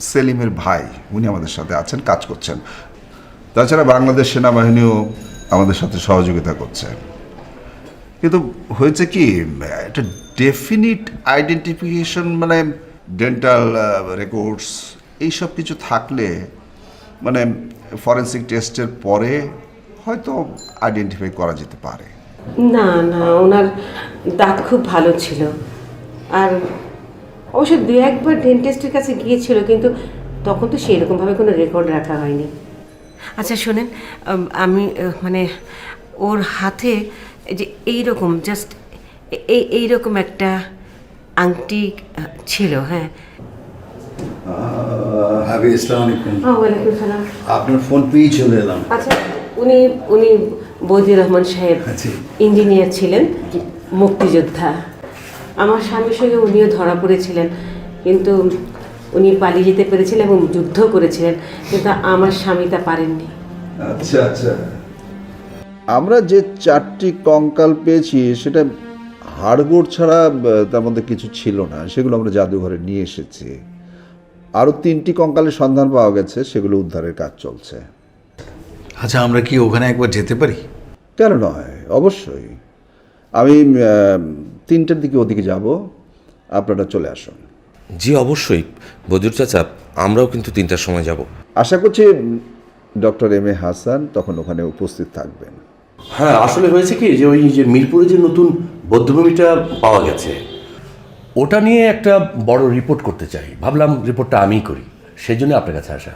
Speaker 12: সেলিমের ভাই, উনি আমাদের সাথে আছেন, কাজ করছেন। তাছাড়া বাংলাদেশ সেনাবাহিনীও আমাদের সাথে সহযোগিতা করছে। কিন্তু হয়েছে কি, একটা ডেফিনিট আইডেন্টিফিকেশন মানে ডেন্টাল রেকর্ডস এইসব কিছু থাকলে মানে ফরেন্সিক টেস্টের পরে হয়তো আইডেন্টিফাই করা যেতে পারে।
Speaker 6: না, ওনার দাঁত খুব ভালো ছিল, আর অবশ্য 2-1বার ডেন্টিস্টের কাছে গিয়েছিল, কিন্তু তখন তো সেই রকমভাবে কোনো রেকর্ড রাখা হয়নি। আচ্ছা শোনেন, আমি মানে ওর হাতে যে এইরকম জাস্ট এইরকম একটা আংটি ছিল। হ্যাঁ,
Speaker 11: হাবি, আসসালামু আলাইকুম।
Speaker 6: ওয়ালাইকুম সালাম।
Speaker 11: আপনার ফোন পেয়েই চলে এলাম।
Speaker 6: আচ্ছা, উনি বদিউর রহমান সাহেব,
Speaker 11: আচ্ছা।
Speaker 6: ইঞ্জিনিয়ার ছিলেন, মুক্তিযোদ্ধা। আমার স্বামীর সঙ্গে উনিও ধরা পড়েছিলেন, কিন্তু উনি পালিয়ে যেতে পেরেছিলেন এবং যুদ্ধ করেছিলেন, কিন্তু আমার স্বামী তা পারেননি।
Speaker 12: আচ্ছা, আমরা যে 4টি কঙ্কাল পেয়েছি সেটা হাড়গোড় ছাড়া তার মধ্যে কিছু ছিল না, সেগুলো আমরা জাদুঘরে নিয়ে এসেছি। আরও 3টি কঙ্কালের সন্ধান পাওয়া গেছে, সেগুলো উদ্ধারের কাজ চলছে।
Speaker 11: আচ্ছা, আমরা কি ওখানে একবার যেতে পারি?
Speaker 12: কেন নয়, অবশ্যই। আমি 3টার দিকে ওদিকে যাব, আপনারা চলে আসুন।
Speaker 2: জি অবশ্যই বদিউর চাচা, আমরাও কিন্তু 3টার সময় যাব।
Speaker 12: আশা করছি ডক্টর এম এ হাসান তখন ওখানে উপস্থিত থাকবেন।
Speaker 4: হ্যাঁ, আসলে হয়েছে কি যে ওই যে মিরপুরে যে নতুন বধ্যভূমিটা পাওয়া গেছে, ওটা নিয়ে একটা বড় রিপোর্ট করতে চাই। ভাবলাম রিপোর্টটা আমিই করি, সেই জন্য আপনার কাছে আসা।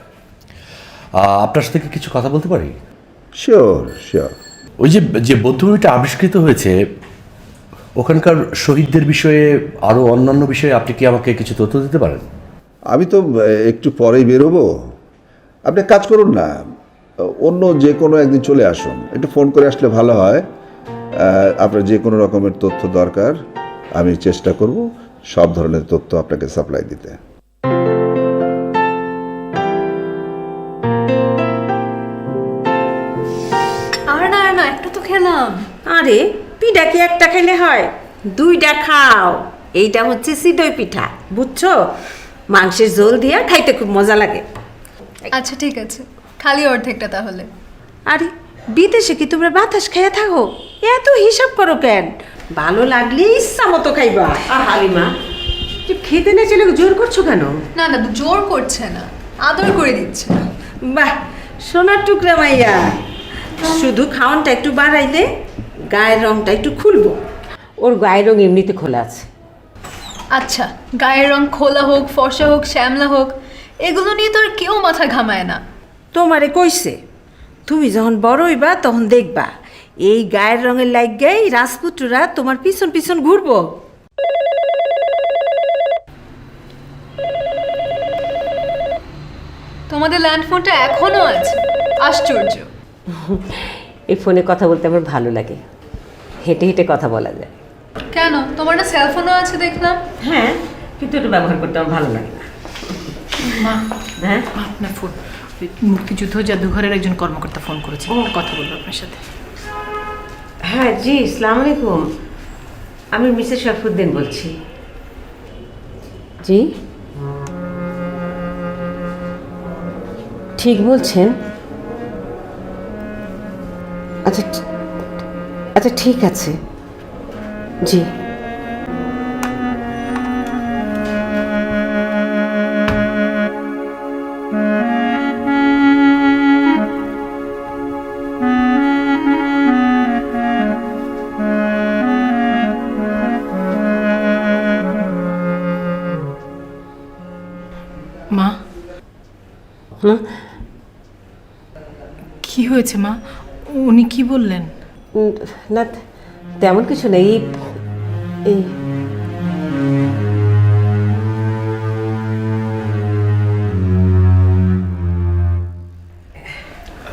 Speaker 4: আপনার সাথে কি কিছু কথা বলতে পারি?
Speaker 12: শিওর।
Speaker 4: ওই যে বধ্যভূমিটা আবিষ্কৃত হয়েছে, ওখানকার শহীদদের বিষয়ে আরও অন্যান্য বিষয়ে আপনি কি আমাকে কিছু তথ্য দিতে পারেন?
Speaker 12: আমি তো একটু পরেই বেরোবো। আপনি কাজ করুন না, অন্য যে কোনো একদিন চলে আসুন, একটু ফোন করে আসলে ভালো হয়। আপনার যে কোনো রকমের তথ্য দরকার আমি চেষ্টা করব সব ধরনের তথ্য আপনাকে সাপ্লাই দিতে।
Speaker 10: আর না একটা তো খেলাম।
Speaker 8: আরে পিঠা কি একটা খেলে হয়? 2টা খাও। এইটা হচ্ছে চিতই পিঠা, বুঝছো? মাংসের ঝোল দিয়া খাইতে খুব মজা লাগে।
Speaker 10: আচ্ছা ঠিক আছে, খালি অর্ধেকটা তাহলে।
Speaker 8: আরে বিদেশে কি তোমরা বাতাস খাইয়া থাকো? এত হিসাব করো কেন? ভালো লাগলে ইচ্ছা মতো খাইবা।
Speaker 6: হালিমা, তুই খেতে না চলে জোর করছো কেন?
Speaker 10: না জোর করছে না, আদর করে দিচ্ছে।
Speaker 8: বাহ, সোনার টুকরা মাইয়া। শুধু খাওয়ানটা একটু বাড়াইলে গায়ের রংটা একটু খুলবো।
Speaker 6: ওর গায়ের রং এমনিতে খোলা আছে।
Speaker 10: আচ্ছা, গায়ের রং খোলা হোক, ফর্সা হোক, শ্যামলা হোক, এগুলো নিয়ে তোর কেউ মাথা ঘামায় না।
Speaker 8: তোমারে কইছে, তুমি যখন বড় হইবা তখন দেখবা এই গায়ের রঙের লাইগাই রাজপুত্ররা তোমার পিছন পিছন ঘুরবো।
Speaker 10: তোমাদের ল্যান্ড ফোনটা এখনো আছে, আশ্চর্য।
Speaker 6: এই ফোনে কথা বলতে আমার ভালো লাগে, হেঁটে হেঁটে কথা বলা যায়।
Speaker 10: কেন, তোমার না সেলফোনও আছে দেখলাম?
Speaker 6: হ্যাঁ, কিন্তু এটা ব্যবহার করতে আমার ভালো লাগে না।
Speaker 5: মা,
Speaker 6: হ্যাঁ,
Speaker 5: আপনার ফোন। মুক্তিযুদ্ধ জাদুঘরের একজন কর্মকর্তা ফোন করেছে, কথা বলবো আপনার সাথে।
Speaker 6: হ্যাঁ জি, আসসালামু আলাইকুম। আমি মিসেস শরফুদ্দিন বলছি। জি, ঠিক বলছেন। আচ্ছা আচ্ছা ঠিক আছে। জি।
Speaker 5: মা,
Speaker 6: হুম?
Speaker 5: কি হয়েছে মা? উনি কি বললেন?
Speaker 6: না তেমন কিছু নেই। এই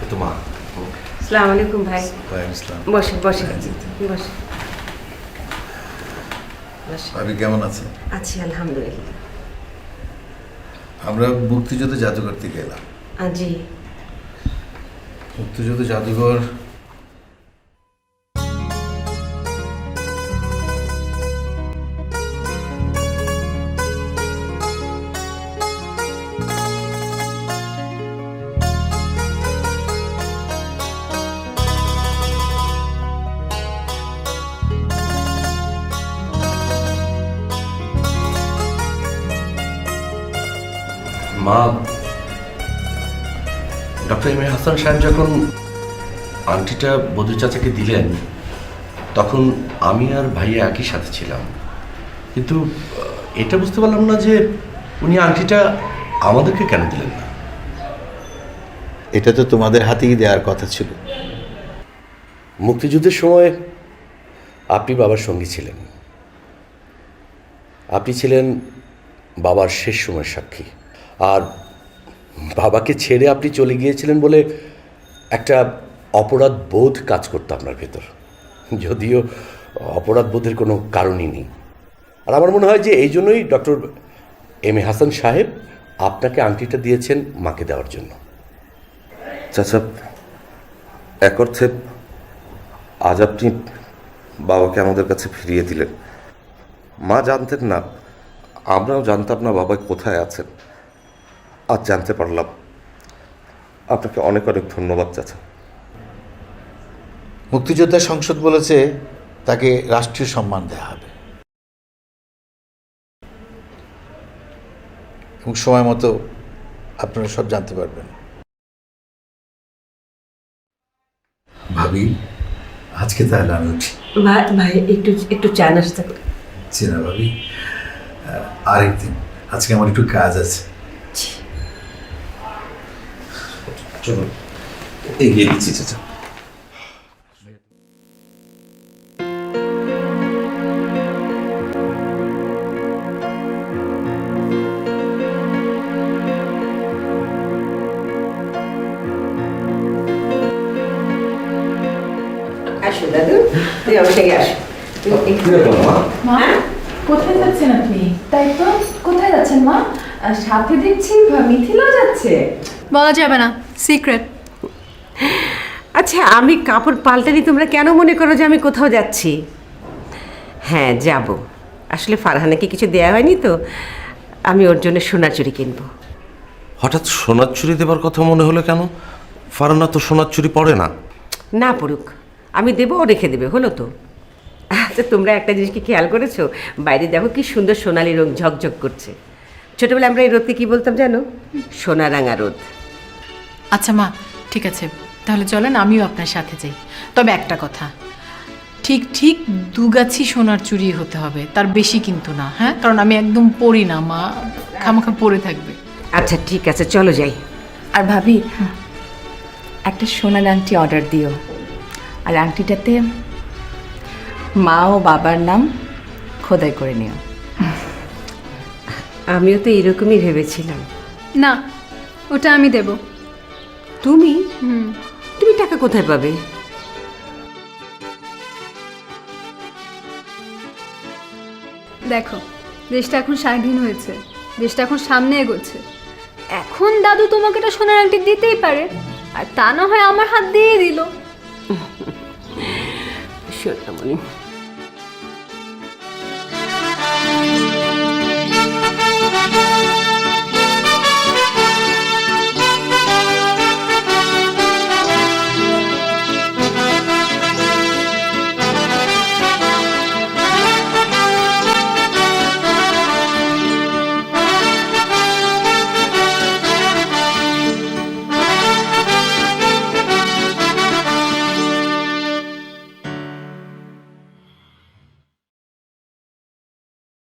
Speaker 2: তো মা,
Speaker 6: আসসালামু আলাইকুম ভাই। বসেন বসেন বসেন।
Speaker 11: ভাবি কেমন আছেন?
Speaker 6: আছি আলহামদুলিল্লাহ।
Speaker 11: আমরা মুক্তিযুদ্ধ জাদুঘর থেকে এলাম।
Speaker 6: জি।
Speaker 11: মুক্তিযুদ্ধ জাদুঘর
Speaker 2: মা, ডক্টর এম এ হাসান সাহেব যখন আংটিটা বধূ চাচাকে দিলেন তখন আমি আর ভাইয়া একই সাথে ছিলাম, কিন্তু এটা বুঝতে পারলাম না যে উনি আংটিটা আমাদেরকে কেন দিলেন না।
Speaker 11: এটা তো তোমাদের হাতেই দেওয়ার কথা ছিল।
Speaker 4: মুক্তিযুদ্ধের সময় আপনি বাবার সঙ্গী ছিলেন, আপনি ছিলেন বাবার শেষ সময়ের সাক্ষী। আর বাবাকে ছেড়ে আপনি চলে গিয়েছিলেন বলে একটা অপরাধ বোধ কাজ করতো আপনার ভেতর, যদিও অপরাধ বোধের কোনো কারণই নেই। আর আমার মনে হয় যে এই জন্যই ডক্টর এম এ হাসান সাহেব আপনাকে আংটিটা দিয়েছেন মাকে দেওয়ার জন্য।
Speaker 2: চাচা, এক অর্থে আজ আপনি বাবাকে আমাদের কাছে ফিরিয়ে দিলেন। মা জানতেন না, আমরাও জানতাম না বাবা কোথায় আছেন। আজ জানতে পারলাম। আপনাকে অনেক অনেক ধন্যবাদ চাচা।
Speaker 11: মুক্তিযোদ্ধা সংসদ বলেছে তাকে রাষ্ট্রীয় সম্মান দেওয়া হবে এবং সময় মতো আপনারা সব জানতে পারবেন। ভাবি, আজকে তাহলে আমি উঠি।
Speaker 6: ভাই ভাই একটু একটু চা নাস্তা করি।
Speaker 11: চেনা ভাবি, আরেকদিন। আজকে আমার একটু কাজ আছে।
Speaker 2: চলুন, এগিয়ে দিচ্ছি চাচা।
Speaker 6: আসো দাদু, তুই আমার সঙ্গে আসো।
Speaker 5: মা, কোথায় যাচ্ছেন আপনি?
Speaker 7: তাই তো, কোথায় যাচ্ছেন মা? সাথে দেখছি মিথিলাও যাচ্ছে।
Speaker 10: বলা যাবে না, সিক্রেট।
Speaker 6: আচ্ছা, আমি কাপড় পাল্টানি, তোমরা কেন মনে করো যে আমি কোথাও যাচ্ছি? হ্যাঁ যাব। আসলে ফারহানাকে কিছু দেওয়া হয়নি তো, আমি ওর জন্য সোনার চুড়ি কিনবো।
Speaker 2: হঠাৎ সোনার চুরি দেবার কথা মনে হলো কেন? ফারহানা তো সোনার চুরি পড়ে না।
Speaker 6: না পড়ুক, আমি দেবো, ও রেখে দেবে, হলো তো। আচ্ছা, তোমরা একটা জিনিস কি খেয়াল করেছো? বাইরে দেখো কি সুন্দর সোনালি রং ঝকঝক করছে। ছোটবেলায় আমরা এই রোদকে কি বলতাম জানো? সোনারাঙা রোদ।
Speaker 5: আচ্ছা মা, ঠিক আছে, তাহলে চলেন আমিও আপনার সাথে যাই। তবে একটা কথা, ঠিক ঠিক 2 গাছি সোনার চুরি হতে হবে, তার বেশি কিন্তু না, হ্যাঁ? কারণ আমি একদম পরি না, মা খামাখা পরে থাকবে।
Speaker 6: আচ্ছা ঠিক আছে, চলো যাই।
Speaker 7: আর ভাবি, একটা সোনার আংটি অর্ডার দিও, আর আংটিটাতে মা ও বাবার নাম খোদাই করে নিও।
Speaker 6: আমিও তো এরকমই ভেবেছিলাম।
Speaker 10: না, ওটা আমি দেব।
Speaker 6: তুমি তুমি টাকা কোথায় পাবে?
Speaker 10: দেখো, দেশটা এখন স্বাধীন হয়েছে, দেশটা এখন সামনে এগোচ্ছে। এখন দাদু তোমাকে একটা সোনার আংটি দিতেই পারে, আর তা না হয় আমার হাত দিয়ে দিল।
Speaker 6: সোনামণি,